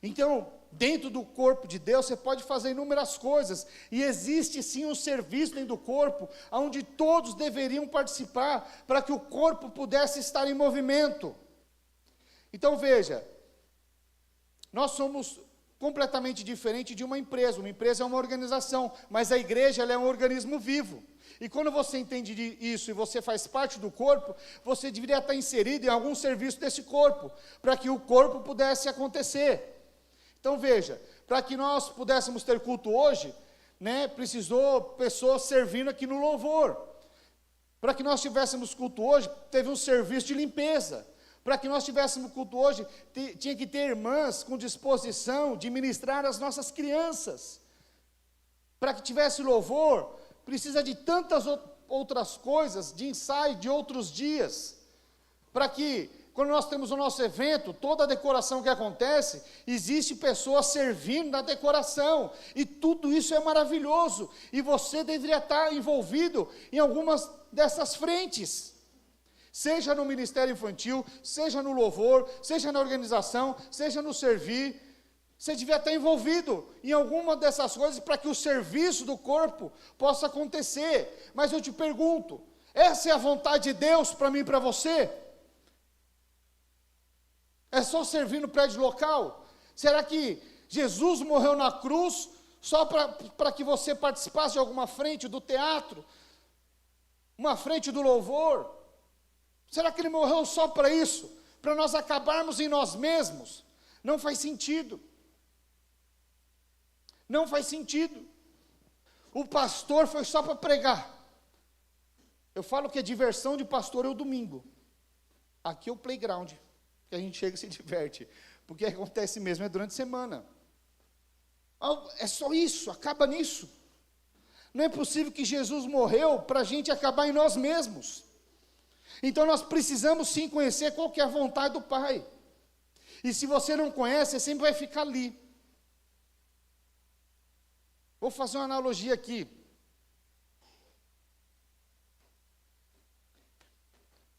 S1: Então, dentro do corpo de Deus, você pode fazer inúmeras coisas, e existe sim um serviço dentro do corpo, onde todos deveriam participar, para que o corpo pudesse estar em movimento. Então veja, nós somos completamente diferente de uma empresa. Uma empresa é uma organização, mas a igreja ela é um organismo vivo. E quando você entende isso e você faz parte do corpo, você deveria estar inserido em algum serviço desse corpo, para que o corpo pudesse acontecer. Então veja, para que nós pudéssemos ter culto hoje, precisou pessoas servindo aqui no louvor. Para que nós tivéssemos culto hoje, teve um serviço de limpeza. Para que nós tivéssemos culto hoje, tinha que ter irmãs com disposição de ministrar as nossas crianças. Para que tivesse louvor, precisa de tantas outras coisas, de ensaio de outros dias. Para que, quando nós temos o nosso evento, toda a decoração que acontece, existe pessoas servindo na decoração. E tudo isso é maravilhoso. E você deveria estar envolvido em algumas dessas frentes. Seja no ministério infantil, seja no louvor, seja na organização, seja no servir, você devia estar envolvido em alguma dessas coisas para que o serviço do corpo possa acontecer. Mas eu te pergunto, essa é a vontade de Deus para mim e para você? É só servir no prédio local? Será que Jesus morreu na cruz só para que você participasse de alguma frente do teatro? Uma frente do louvor? Será que ele morreu só para isso? Para nós acabarmos em nós mesmos? Não faz sentido. Não faz sentido. O pastor foi só para pregar. Eu falo que a diversão de pastor é o domingo. Aqui é o playground, que a gente chega e se diverte. Porque acontece mesmo, é durante a semana. É só isso, acaba nisso. Não é possível que Jesus morreu para a gente acabar em nós mesmos. Então nós precisamos sim conhecer qual que é a vontade do Pai. E se você não conhece, você sempre vai ficar ali. Vou fazer uma analogia aqui.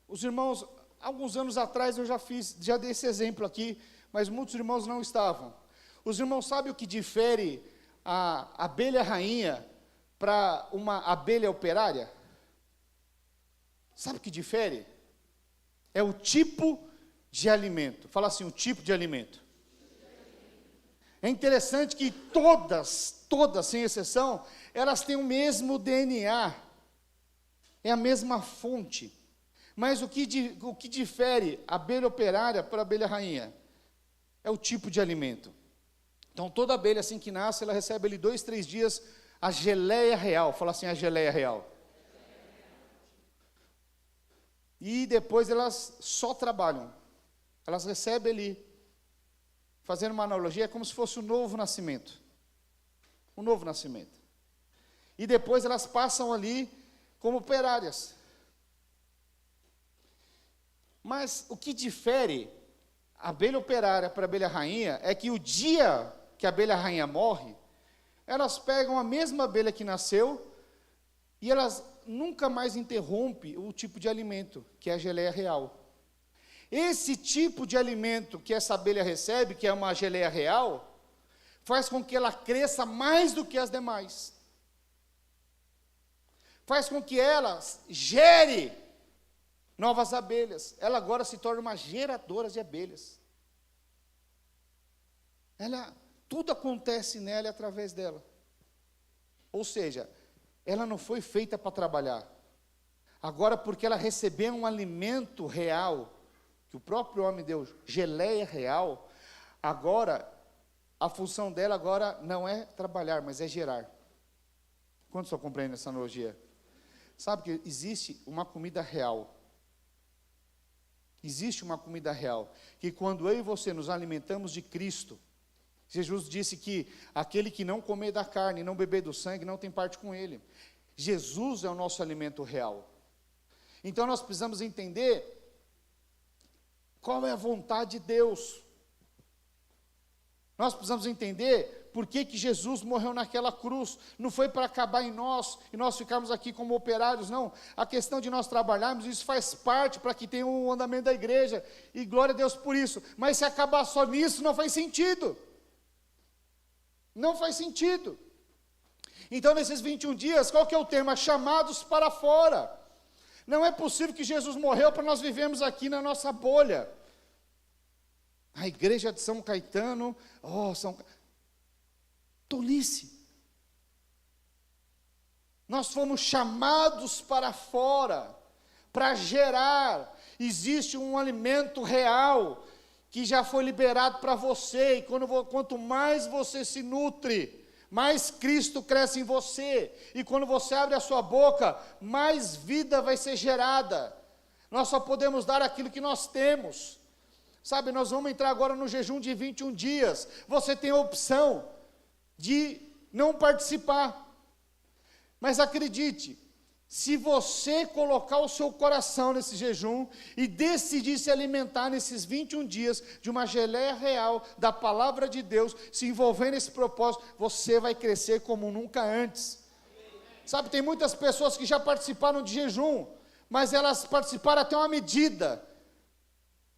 S1: Os irmãos, alguns anos atrás eu já dei esse exemplo aqui, mas muitos irmãos não estavam. Os irmãos sabem o que difere a abelha rainha para uma abelha operária? Sabe o que difere? É o tipo de alimento. Fala assim, o tipo de alimento. É interessante que todas, sem exceção, elas têm o mesmo DNA. É a mesma fonte. Mas o que difere a abelha operária para a abelha rainha? É o tipo de alimento. Então, toda abelha assim que nasce, ela recebe ali 2, 3 dias a geleia real. Fala assim, a geleia real. E depois elas só trabalham. Elas recebem ali, fazendo uma analogia, é como se fosse o novo nascimento. O novo nascimento. E depois elas passam ali como operárias. Mas o que difere a abelha operária para a abelha rainha é que o dia que a abelha rainha morre, elas pegam a mesma abelha que nasceu e elas nunca mais interrompem o tipo de alimento, que é a geleia real. Esse tipo de alimento que essa abelha recebe, que é uma geleia real, faz com que ela cresça mais do que as demais. Faz com que ela gere novas abelhas. Ela agora se torna uma geradora de abelhas. Tudo acontece nela e através dela. Ou seja, ela não foi feita para trabalhar. Agora, porque ela recebeu um alimento real, que o próprio homem deu, geleia real, agora, a função dela agora não é trabalhar, mas é gerar. Quantos só compreendem essa analogia? Sabe que existe uma comida real. Existe uma comida real, que quando eu e você nos alimentamos de Cristo, Jesus disse que aquele que não comer da carne e não beber do sangue não tem parte com ele. Jesus é o nosso alimento real. Então nós precisamos entender qual é a vontade de Deus. Nós precisamos entender por que Jesus morreu naquela cruz. Não foi para acabar em nós e nós ficarmos aqui como operários, não. A questão de nós trabalharmos, isso faz parte para que tenha um andamento da igreja. E glória a Deus por isso. Mas se acabar só nisso, não faz sentido. Não faz sentido. Então, nesses 21 dias, qual que é o tema? Chamados para fora. Não é possível que Jesus morreu para nós vivermos aqui na nossa bolha. A igreja de São Caetano, tolice. Nós fomos chamados para fora, para gerar. Existe um alimento real que já foi liberado para você, e quanto mais você se nutre, mais Cristo cresce em você, e quando você abre a sua boca, mais vida vai ser gerada. Nós só podemos dar aquilo que nós temos. Sabe, nós vamos entrar agora no jejum de 21 dias, você tem a opção de não participar, mas acredite, se você colocar o seu coração nesse jejum e decidir se alimentar nesses 21 dias de uma geleia real da palavra de Deus, se envolver nesse propósito, você vai crescer como nunca antes. Sabe, tem muitas pessoas que já participaram de jejum, mas elas participaram até uma medida.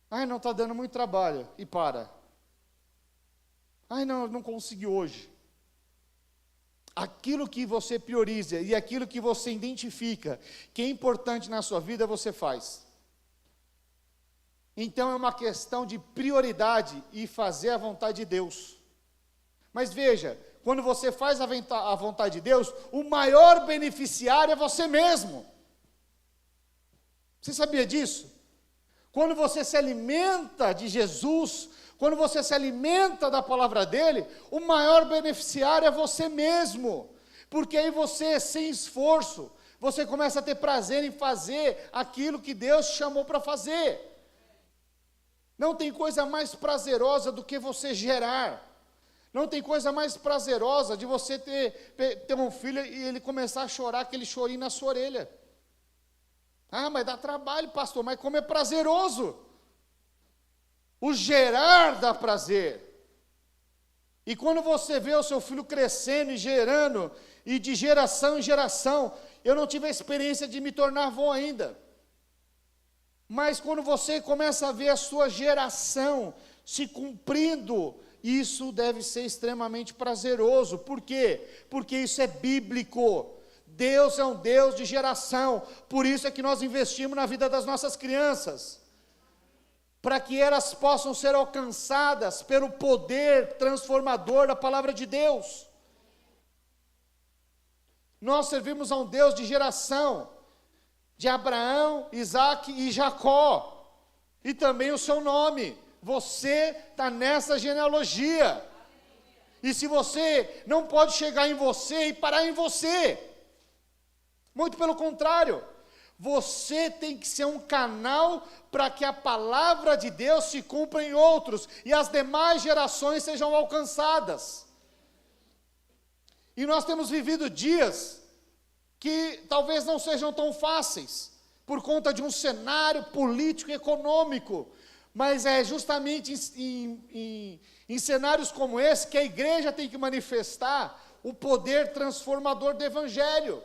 S1: Não está dando muito trabalho, e para. Não consegui hoje. Aquilo que você prioriza e aquilo que você identifica que é importante na sua vida, você faz. Então é uma questão de prioridade e fazer a vontade de Deus. Mas veja, quando você faz a vontade de Deus, o maior beneficiário é você mesmo. Você sabia disso? Quando você se alimenta de Jesus, Quando você se alimenta da palavra dele, o maior beneficiário é você mesmo. Porque aí você, sem esforço, você começa a ter prazer em fazer aquilo que Deus te chamou para fazer. Não tem coisa mais prazerosa do que você gerar. Não tem coisa mais prazerosa de você ter um filho e ele começar a chorar, aquele chorinho na sua orelha. Ah, mas dá trabalho, pastor, mas como é prazeroso. O gerar dá prazer. E quando você vê o seu filho crescendo e gerando, e de geração em geração, eu não tive a experiência de me tornar avô ainda. Mas quando você começa a ver a sua geração se cumprindo, isso deve ser extremamente prazeroso. Por quê? Porque isso é bíblico. Deus é um Deus de geração. Por isso é que nós investimos na vida das nossas crianças, para que elas possam ser alcançadas pelo poder transformador da palavra de Deus. Nós servimos a um Deus de geração, de Abraão, Isaque e Jacó, e também o seu nome. Você está nessa genealogia, e se você não pode chegar em você e parar em você, muito pelo contrário, você tem que ser um canal para que a palavra de Deus se cumpra em outros, e as demais gerações sejam alcançadas. E nós temos vivido dias que talvez não sejam tão fáceis, por conta de um cenário político e econômico, mas é justamente em cenários como esse que a igreja tem que manifestar o poder transformador do Evangelho.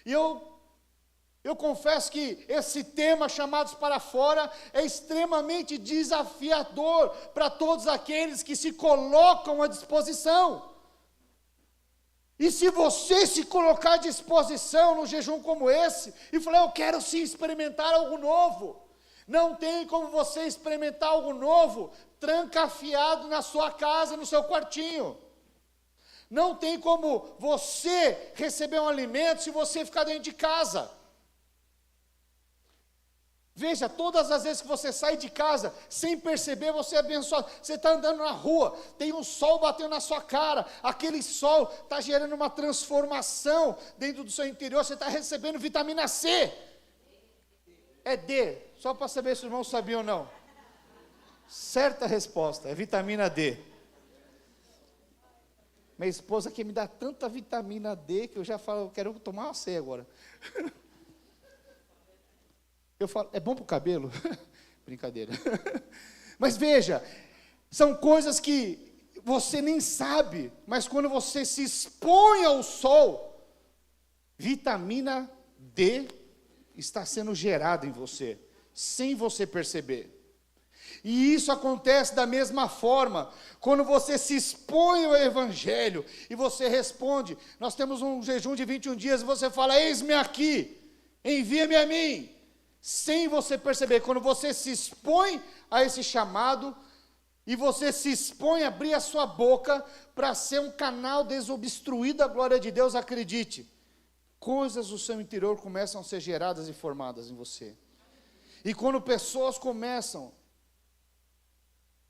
S1: E eu confesso que esse tema, chamados para fora, é extremamente desafiador para todos aqueles que se colocam à disposição. E se você se colocar à disposição num jejum como esse, e falar, eu quero sim experimentar algo novo, não tem como você experimentar algo novo, trancafiado na sua casa, no seu quartinho. Não tem como você receber um alimento se você ficar dentro de casa. Veja, todas as vezes que você sai de casa, sem perceber, você é abençoado. Você está andando na rua, tem um sol batendo na sua cara, aquele sol está gerando uma transformação dentro do seu interior, você está recebendo vitamina C. É D, só para saber se os irmãos sabiam ou não. Certa resposta, é vitamina D. Minha esposa que me dá tanta vitamina D, que eu já falo, eu quero tomar uma C agora. Eu falo, é bom para o cabelo? Brincadeira. Mas veja, são coisas que você nem sabe, mas quando você se expõe ao sol, vitamina D está sendo gerada em você, sem você perceber. E isso acontece da mesma forma, quando você se expõe ao Evangelho, e você responde, nós temos um jejum de 21 dias, e você fala, eis-me aqui, envia-me a mim. Sem você perceber, quando você se expõe a esse chamado, e você se expõe a abrir a sua boca, para ser um canal desobstruído da glória de Deus, acredite, coisas do seu interior começam a ser geradas e formadas em você. E quando pessoas começam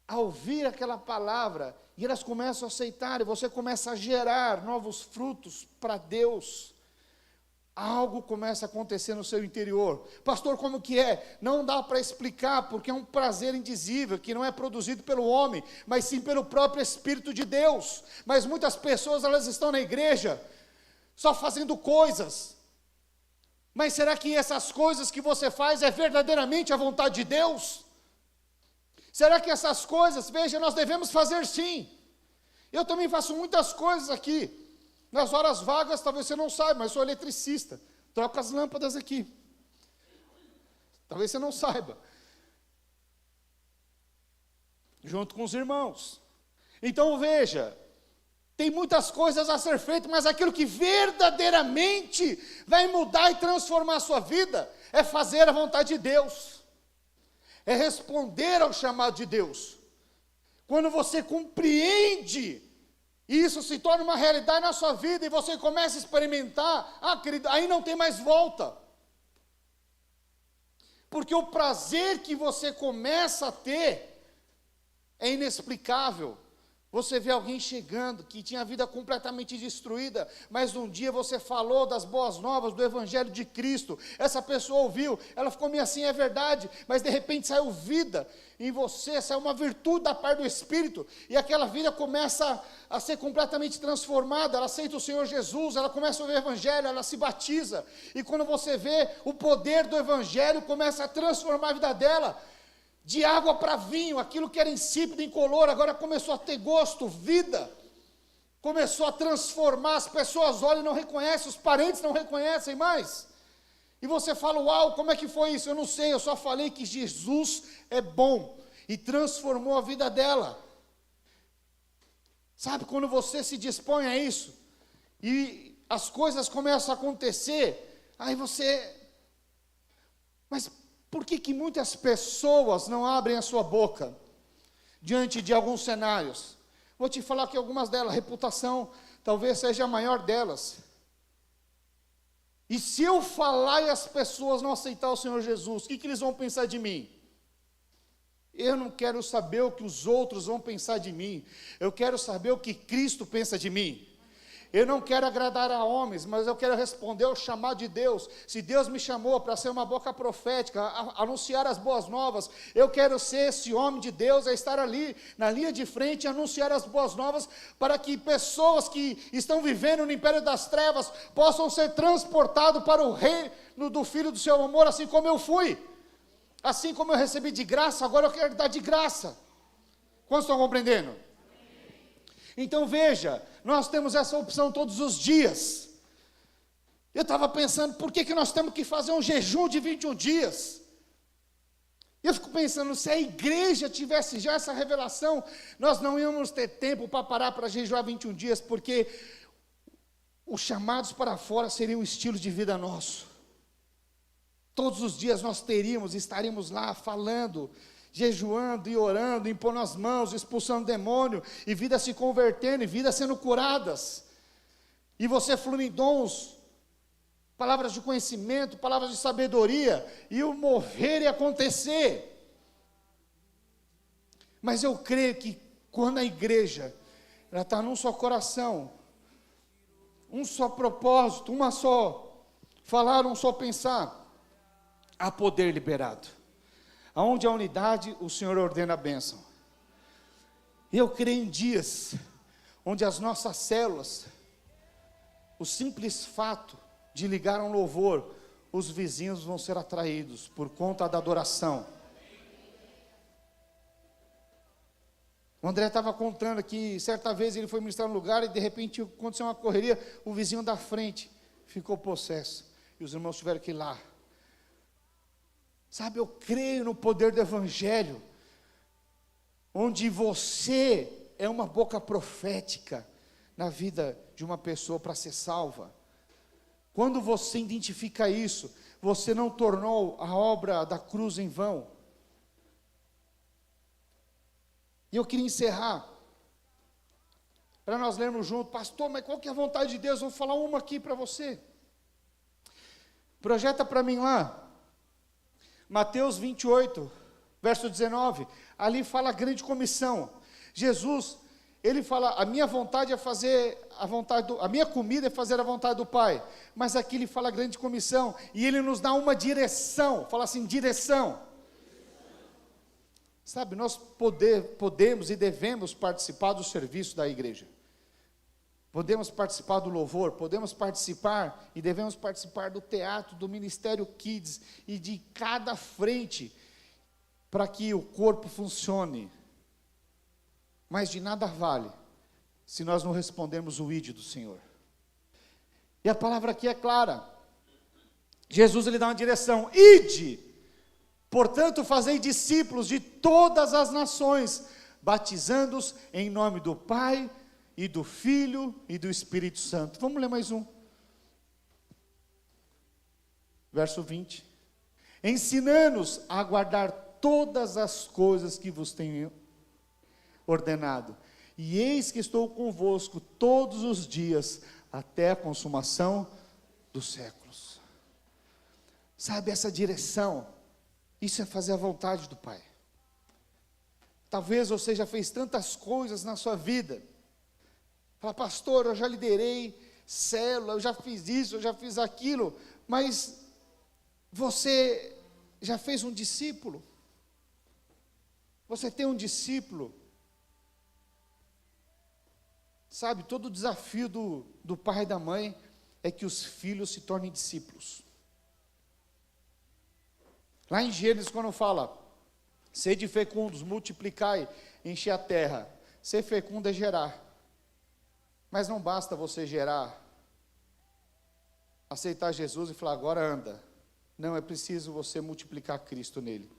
S1: a ouvir aquela palavra, e elas começam a aceitar, e você começa a gerar novos frutos para Deus, algo começa a acontecer no seu interior. Pastor, como que é? Não dá para explicar, porque é um prazer indizível, que não é produzido pelo homem, mas sim pelo próprio Espírito de Deus. Mas muitas pessoas, elas estão na igreja, só fazendo coisas. Mas será que essas coisas que você faz é verdadeiramente a vontade de Deus? Será que essas coisas, veja, nós devemos fazer sim. Eu também faço muitas coisas aqui. Nas horas vagas, talvez você não saiba, mas eu sou eletricista. Troco as lâmpadas aqui. Talvez você não saiba. Junto com os irmãos. Então veja, tem muitas coisas a ser feitas, mas aquilo que verdadeiramente vai mudar e transformar a sua vida, é fazer a vontade de Deus. É responder ao chamado de Deus. Quando você compreende, e isso se torna uma realidade na sua vida, e você começa a experimentar, querido, aí não tem mais volta. Porque o prazer que você começa a ter, é inexplicável. Você vê alguém chegando que tinha a vida completamente destruída, mas um dia você falou das boas novas, do Evangelho de Cristo, essa pessoa ouviu, ela ficou meio assim, é verdade, mas de repente saiu vida em você, saiu uma virtude da parte do Espírito, e aquela vida começa a ser completamente transformada, ela aceita o Senhor Jesus, ela começa a ouvir o Evangelho, ela se batiza, e quando você vê o poder do Evangelho, começa a transformar a vida dela, de água para vinho, aquilo que era insípido, incolor, agora começou a ter gosto, vida, começou a transformar, as pessoas olham e não reconhecem, os parentes não reconhecem mais, e você fala, uau, como é que foi isso? Eu não sei, eu só falei que Jesus é bom, e transformou a vida dela. Sabe, quando você se dispõe a isso, e as coisas começam a acontecer, aí você, mas por que muitas pessoas não abrem a sua boca diante de alguns cenários? Vou te falar que algumas delas, a reputação talvez seja a maior delas. E se eu falar e as pessoas não aceitar o Senhor Jesus, o que eles vão pensar de mim? Eu não quero saber o que os outros vão pensar de mim, eu quero saber o que Cristo pensa de mim. Eu não quero agradar a homens, mas eu quero responder ao chamado de Deus. Se Deus me chamou para ser uma boca profética, anunciar as boas novas, eu quero ser esse homem de Deus, a estar ali, na linha de frente, e anunciar as boas novas, para que pessoas que estão vivendo no império das trevas, possam ser transportadas para o reino do Filho do seu amor, assim como eu fui. Assim como eu recebi de graça, agora eu quero dar de graça. Quantos estão compreendendo? Então veja, nós temos essa opção todos os dias. Eu estava pensando, por que nós temos que fazer um jejum de 21 dias? Eu fico pensando, se a igreja tivesse já essa revelação, nós não íamos ter tempo para parar para jejuar 21 dias, porque os chamados para fora seriam um estilo de vida nosso. Todos os dias nós estaríamos lá falando, jejuando e orando, impondo as mãos, expulsando demônio, e vidas se convertendo, e vidas sendo curadas, e você fluindo em dons, palavras de conhecimento, palavras de sabedoria, e o mover e acontecer. Mas eu creio que quando a igreja, ela está num só coração, um só propósito, uma só falar, um só pensar, há poder liberado. Aonde há unidade, o Senhor ordena a bênção. Eu creio em dias onde as nossas células, o simples fato de ligar um louvor, os vizinhos vão ser atraídos por conta da adoração. O André estava contando que certa vez ele foi ministrar no lugar e de repente aconteceu uma correria, o vizinho da frente ficou possesso e os irmãos tiveram que ir lá. Sabe, eu creio no poder do Evangelho, onde você é uma boca profética na vida de uma pessoa para ser salva. Quando você identifica isso, você não tornou a obra da cruz em vão. E eu queria encerrar, para nós lermos junto, pastor, mas qual que é a vontade de Deus? Vou falar uma aqui para você. Projeta para mim lá. Mateus 28, verso 19, ali fala a grande comissão. Jesus, ele fala, a minha vontade é fazer a minha comida é fazer a vontade do Pai. Mas aqui ele fala a grande comissão, e ele nos dá uma direção, fala assim, direção. Sabe, nós podemos e devemos participar do serviço da igreja. Podemos participar do louvor, podemos participar e devemos participar do teatro, do Ministério Kids e de cada frente para que o corpo funcione. Mas de nada vale se nós não respondermos o ide do Senhor. E a palavra aqui é clara. Jesus ele dá uma direção, ide, portanto fazei discípulos de todas as nações, batizando-os em nome do Pai, e do Filho e do Espírito Santo. Vamos ler mais um. Verso 20. Ensinando-os a guardar todas as coisas que vos tenho ordenado. E eis que estou convosco todos os dias, até a consumação dos séculos. Sabe, essa direção, isso é fazer a vontade do Pai. Talvez você já fez tantas coisas na sua vida. Fala, pastor, eu já liderei célula, eu já fiz isso, eu já fiz aquilo, mas você já fez um discípulo? Você tem um discípulo? Sabe, todo o desafio do pai e da mãe é que os filhos se tornem discípulos. Lá em Gênesis, quando fala, sede fecundos, multiplicai, enche a terra, ser fecundo é gerar. Mas não basta você gerar, aceitar Jesus e falar, agora anda. Não, é preciso você multiplicar Cristo nele.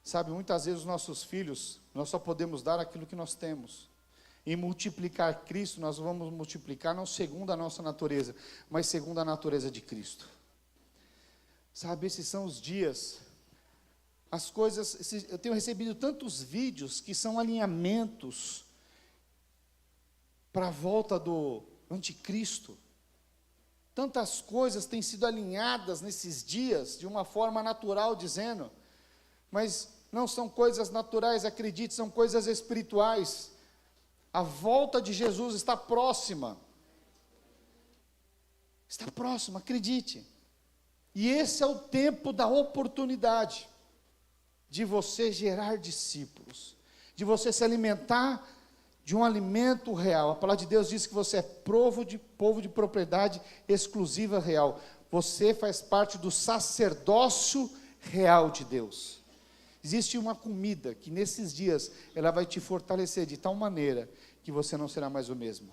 S1: Sabe, muitas vezes os nossos filhos, nós só podemos dar aquilo que nós temos. E multiplicar Cristo, nós vamos multiplicar não segundo a nossa natureza, mas segundo a natureza de Cristo. Sabe, esses são os dias, as coisas, eu tenho recebido tantos vídeos que são alinhamentos para a volta do anticristo. Tantas coisas têm sido alinhadas nesses dias, de uma forma natural, dizendo, mas não são coisas naturais, acredite, são coisas espirituais. A volta de Jesus está próxima. Está próxima, acredite. E esse é o tempo da oportunidade de você gerar discípulos, de você se alimentar de um alimento real. A palavra de Deus diz que você é povo de propriedade exclusiva real. Você faz parte do sacerdócio real de Deus. Existe uma comida que nesses dias ela vai te fortalecer de tal maneira que você não será mais o mesmo.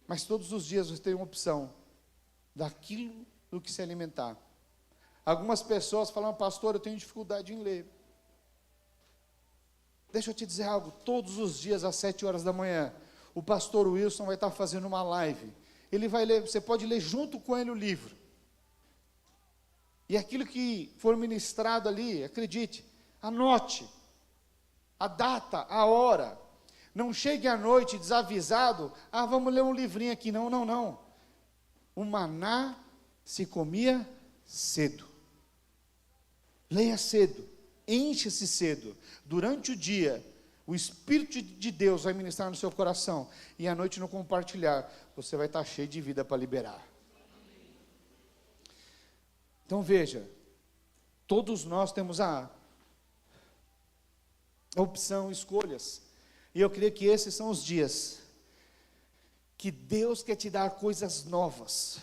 S1: Mas todos os dias você tem uma opção daquilo do que se alimentar. Algumas pessoas falam, pastor, eu tenho dificuldade em ler. Deixa eu te dizer algo, todos os dias às 7 horas da manhã, o pastor Wilson vai estar fazendo uma live. Ele vai ler, você pode ler junto com ele o livro. E aquilo que for ministrado ali, acredite, anote a data, a hora. Não chegue à noite desavisado, vamos ler um livrinho aqui. Não, não, não. O maná se comia cedo. Leia cedo, encha-se cedo. Durante o dia, o Espírito de Deus vai ministrar no seu coração. E à noite, no compartilhar, você vai estar cheio de vida para liberar. Então veja, todos nós temos a opção, escolhas. E eu creio que esses são os dias que Deus quer te dar coisas novas.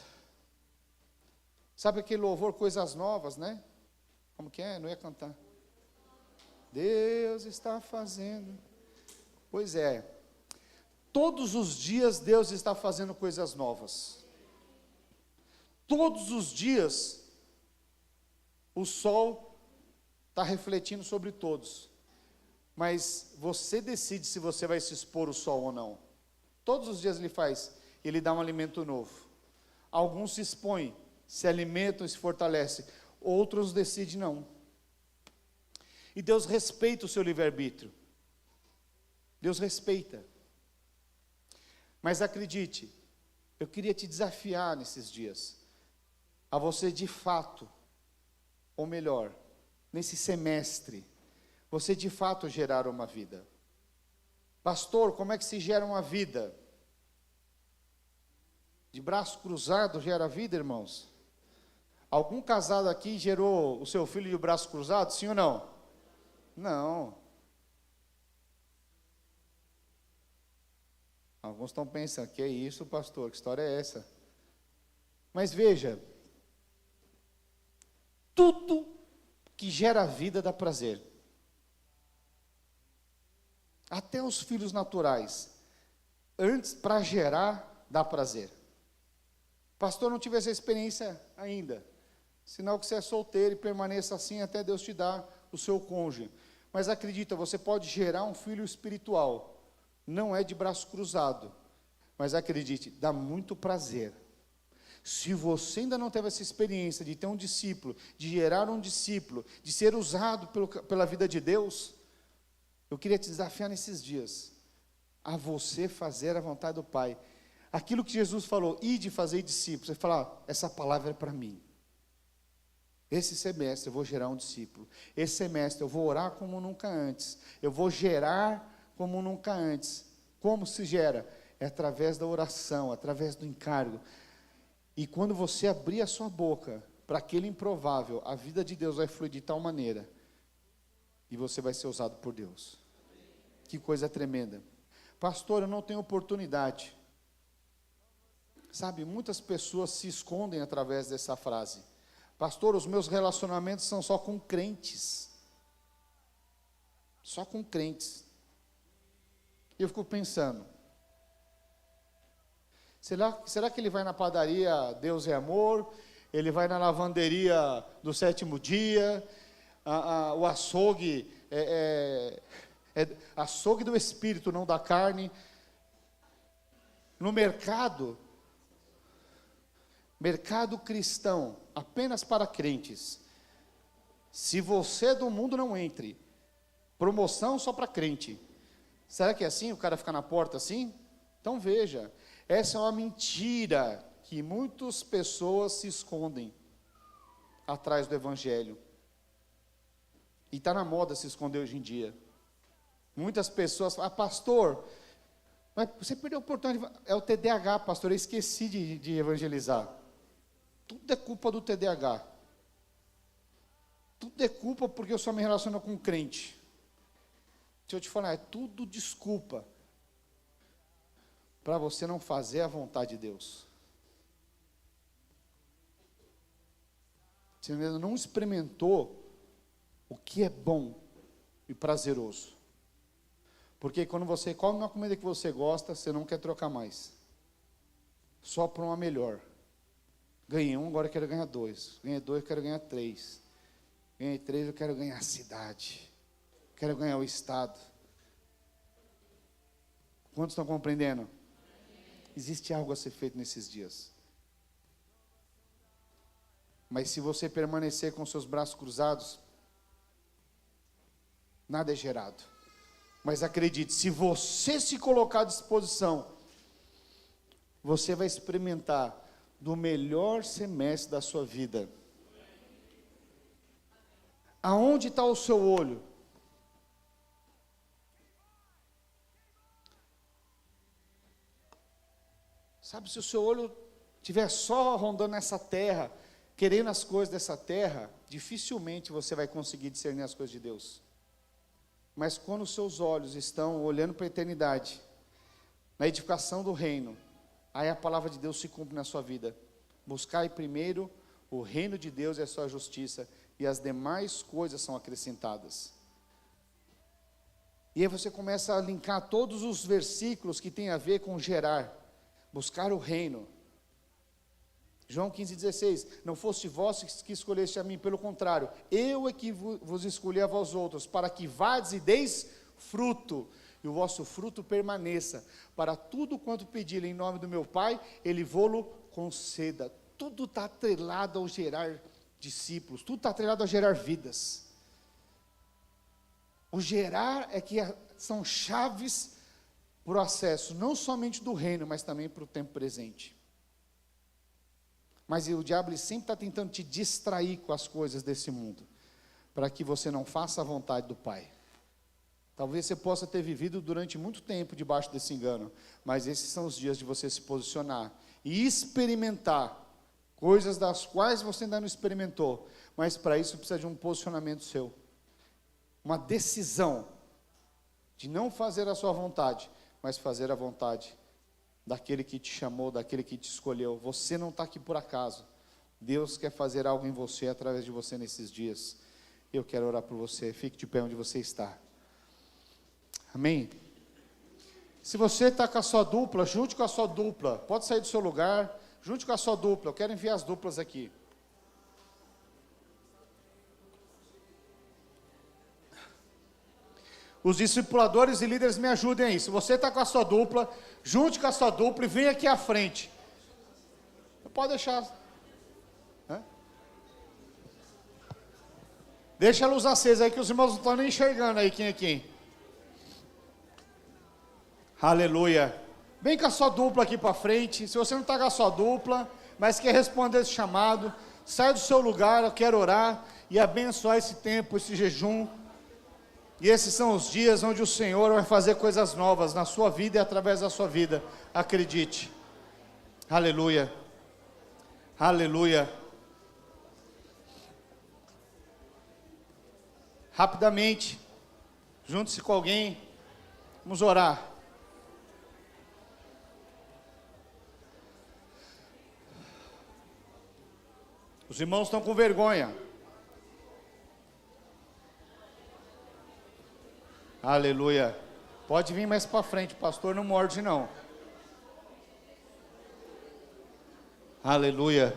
S1: Sabe aquele louvor, coisas novas, né? Como que é? Não ia cantar. Deus está fazendo. Pois é. Todos os dias Deus está fazendo coisas novas. Todos os dias o sol está refletindo sobre todos. Mas você decide se você vai se expor ao sol ou não. Todos os dias ele dá um alimento novo. Alguns se expõem, se alimentam e se fortalecem. Outros decidem não. E Deus respeita o seu livre-arbítrio. Deus respeita. Mas acredite, eu queria te desafiar nesses dias, a você de fato, ou melhor, nesse semestre, você de fato gerar uma vida. Pastor, como é que se gera uma vida? De braço cruzado gera vida, irmãos? Algum casado aqui gerou o seu filho de braço cruzado, sim ou não? Não. Alguns estão pensando, que é isso, pastor? Que história é essa? Mas veja, tudo que gera vida dá prazer. Até os filhos naturais, antes para gerar, dá prazer. Pastor, não tive essa experiência ainda. Sinal que você é solteiro e permaneça assim até Deus te dar o seu cônjuge. Mas acredita, você pode gerar um filho espiritual. Não é de braço cruzado. Mas acredite, dá muito prazer. Se você ainda não teve essa experiência de ter um discípulo, de gerar um discípulo, de ser usado pela vida de Deus, eu queria te desafiar nesses dias, a você fazer a vontade do Pai. Aquilo que Jesus falou, ide fazer discípulos, você fala, essa palavra é para mim. Esse semestre eu vou gerar um discípulo. Esse semestre eu vou orar como nunca antes. Eu vou gerar como nunca antes. Como se gera? É através da oração, através do encargo. E quando você abrir a sua boca para aquele improvável, a vida de Deus vai fluir de tal maneira, e você vai ser usado por Deus. Que coisa tremenda. Pastor, eu não tenho oportunidade. Sabe, muitas pessoas se escondem através dessa frase. Pastor, os meus relacionamentos são só com crentes. Só com crentes. Eu fico pensando, será que ele vai na padaria Deus é Amor? Ele vai na lavanderia do sétimo dia? O açougue é açougue do Espírito, não da carne. No mercado cristão, apenas para crentes. Se você é do mundo, não entre. Promoção só para crente. Será que é assim? O cara fica na porta assim? Então veja, essa é uma mentira que muitas pessoas se escondem atrás do evangelho. E está na moda se esconder hoje em dia. Muitas pessoas falam, pastor, mas você perdeu a oportunidade. É o TDAH, pastor, eu esqueci de evangelizar. Tudo é culpa do TDAH. Tudo é culpa porque eu só me relaciono com crente. Deixa eu te falar, é tudo desculpa para você não fazer a vontade de Deus. Você ainda não experimentou o que é bom e prazeroso. Porque quando você come uma comida que você gosta, você não quer trocar mais. Só para uma melhor. Ganhei um, agora eu quero ganhar 2. Ganhei 2, eu quero ganhar 3. Ganhei 3, eu quero ganhar a cidade. Quero ganhar o estado. Quantos estão compreendendo? Existe algo a ser feito nesses dias. Mas se você permanecer com seus braços cruzados, nada é gerado. Mas acredite, se você se colocar à disposição, você vai experimentar do melhor semestre da sua vida. Aonde está o seu olho? Sabe, se o seu olho estiver só rondando essa terra, querendo as coisas dessa terra, dificilmente você vai conseguir discernir as coisas de Deus. Mas quando os seus olhos estão olhando para a eternidade, na edificação do reino, aí a palavra de Deus se cumpre na sua vida. Buscai primeiro o reino de Deus e a sua justiça, e as demais coisas são acrescentadas. E aí você começa a linkar todos os versículos que tem a ver com gerar, buscar o reino. João 15,16, não foste vós que escolheste a mim, pelo contrário, eu é que vos escolhi a vós outros, para que vades e deis fruto, e o vosso fruto permaneça, para tudo quanto pedirem em nome do meu Pai, Ele vô-lo conceda. Tudo está atrelado ao gerar discípulos, tudo está atrelado a gerar vidas. O gerar é que são chaves para o acesso, não somente do reino, mas também para o tempo presente. Mas o diabo ele sempre está tentando te distrair com as coisas desse mundo, para que você não faça a vontade do Pai. Talvez você possa ter vivido durante muito tempo debaixo desse engano, mas esses são os dias de você se posicionar e experimentar coisas das quais você ainda não experimentou, mas para isso precisa de um posicionamento seu, uma decisão de não fazer a sua vontade, mas fazer a vontade daquele que te chamou, daquele que te escolheu. Você não está aqui por acaso. Deus quer fazer algo em você, através de você nesses dias. Eu quero orar por você. Fique de pé onde você está. Amém? Se você está com a sua dupla, junte com a sua dupla. Pode sair do seu lugar, junte com a sua dupla. Eu quero enviar as duplas aqui. Os discipuladores e líderes me ajudem aí. Se você está com a sua dupla, junte com a sua dupla e vem aqui à frente. Pode deixar. Deixa a luz acesa aí que os irmãos não estão nem enxergando aí quem é quem. Aleluia. Vem com a sua dupla aqui para frente. Se você não está com a sua dupla, mas quer responder esse chamado, sai do seu lugar, eu quero orar e abençoar esse tempo, esse jejum. E esses são os dias onde o Senhor vai fazer coisas novas na sua vida e através da sua vida. Acredite. Aleluia. Aleluia. Rapidamente, junte-se com alguém, vamos orar. Os irmãos estão com vergonha. Aleluia. Pode vir mais para frente, pastor, não morde não. Aleluia.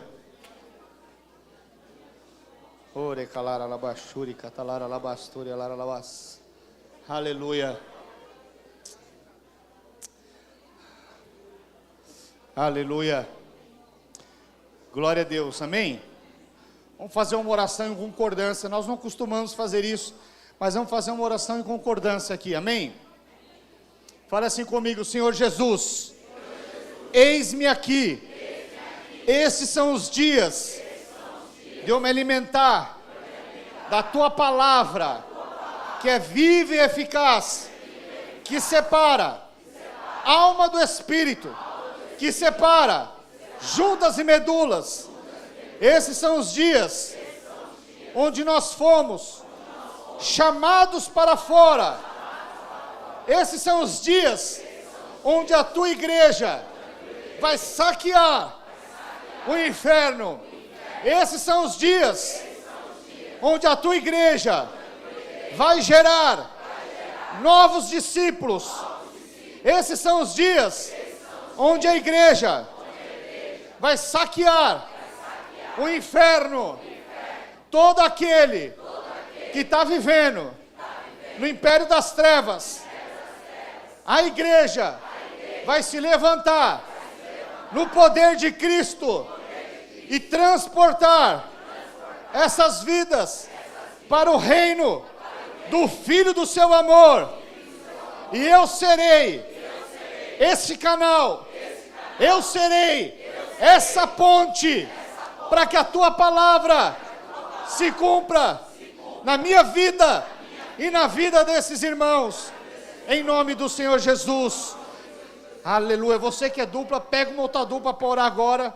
S1: Ore calara labashuri catalara labasturi alara labas. Aleluia. Aleluia. Glória a Deus. Amém. Vamos fazer uma oração em concordância. Nós não costumamos fazer isso, mas vamos fazer uma oração em concordância aqui. Amém. Fala assim comigo, Senhor Jesus. Eis-me aqui. Esses são os dias de eu me alimentar da tua palavra, que é viva e eficaz, que separa alma do espírito, que separa juntas e medulas. Esses são os dias onde nós fomos chamados para fora. Esses são os dias onde a tua igreja vai saquear o inferno. Esses são os dias onde a tua igreja vai gerar novos discípulos. Esses são os dias onde a igreja vai saquear o inferno. Todo aquele que está vivendo no império das trevas, a igreja vai se levantar no poder de Cristo e transportar essas vidas para o reino do Filho do seu amor. E eu serei esse canal, eu serei essa ponte para que a tua palavra se cumpra na minha vida e na vida desses irmãos, em nome do Senhor Jesus. Aleluia. Você que é dupla, pega uma outra dupla para orar agora.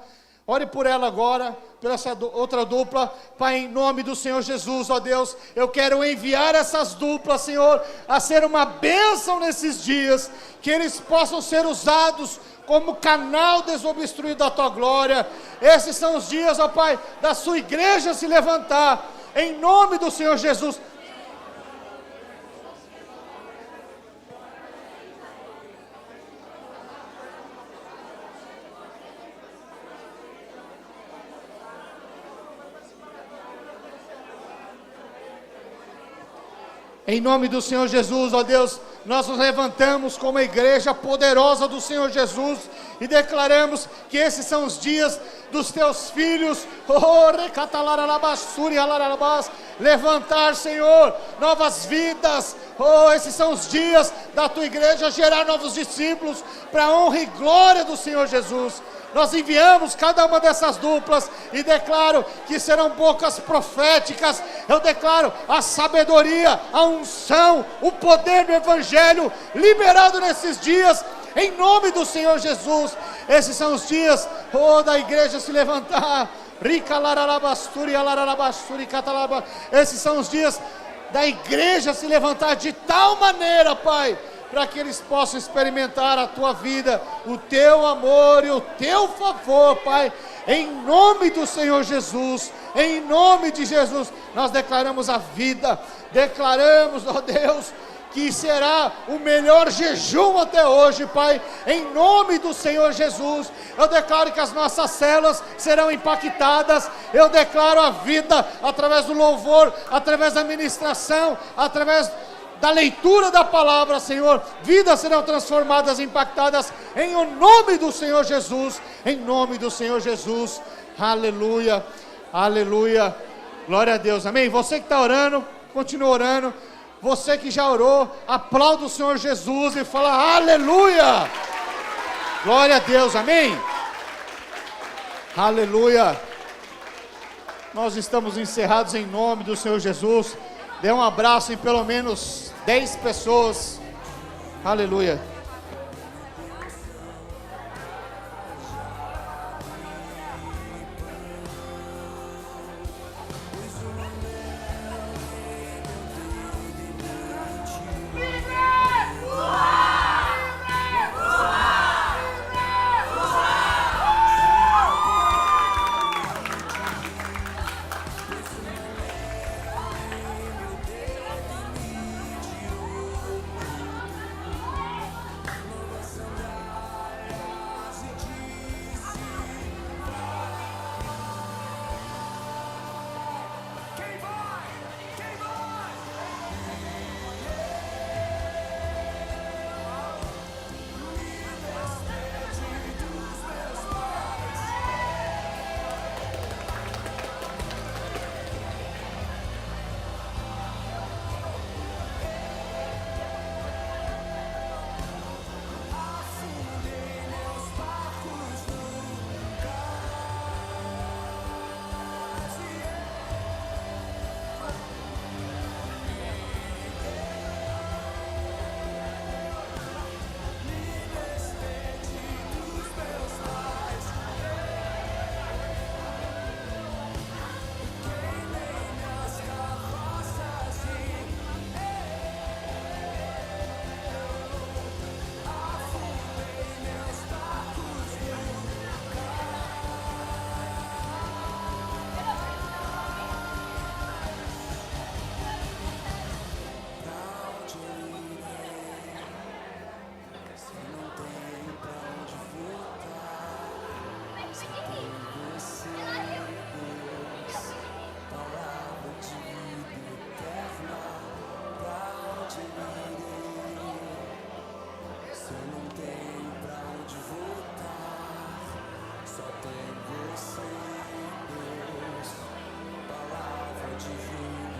S1: Ore por ela agora, por essa outra dupla. Pai, em nome do Senhor Jesus, ó Deus, eu quero enviar essas duplas, Senhor, a ser uma bênção nesses dias, que eles possam ser usados como canal desobstruído da tua glória. Esses são os dias, ó Pai, da sua igreja se levantar, em nome do Senhor Jesus. Em nome do Senhor Jesus, ó Deus, nós nos levantamos como a igreja poderosa do Senhor Jesus e declaramos que esses são os dias dos teus filhos. Levantar, Senhor, novas vidas. Esses são os dias da tua igreja gerar novos discípulos para a honra e glória do Senhor Jesus. Nós enviamos cada uma dessas duplas e declaro que serão bocas proféticas. Eu declaro a sabedoria, a unção, o poder do Evangelho liberado nesses dias, em nome do Senhor Jesus. Esses são os dias, da igreja se levantar. Esses são os dias da igreja se levantar de tal maneira, Pai, para que eles possam experimentar a tua vida, o teu amor e o teu favor, Pai, em nome do Senhor Jesus. Em nome de Jesus, nós declaramos a vida, declaramos, ó Deus, que será o melhor jejum até hoje, Pai, em nome do Senhor Jesus. Eu declaro que as nossas células serão impactadas. Eu declaro a vida através do louvor, através da ministração, através da leitura da palavra, Senhor. Vidas serão transformadas, impactadas, em nome do Senhor Jesus, em nome do Senhor Jesus. Aleluia, aleluia, glória a Deus, amém. Você que está orando, continua orando. Você que já orou, aplauda o Senhor Jesus e fala aleluia, glória a Deus, amém. Aleluia, Nós estamos encerrados em nome do Senhor Jesus. Dê um abraço em pelo menos 10 pessoas. Aleluia.
S2: Divino.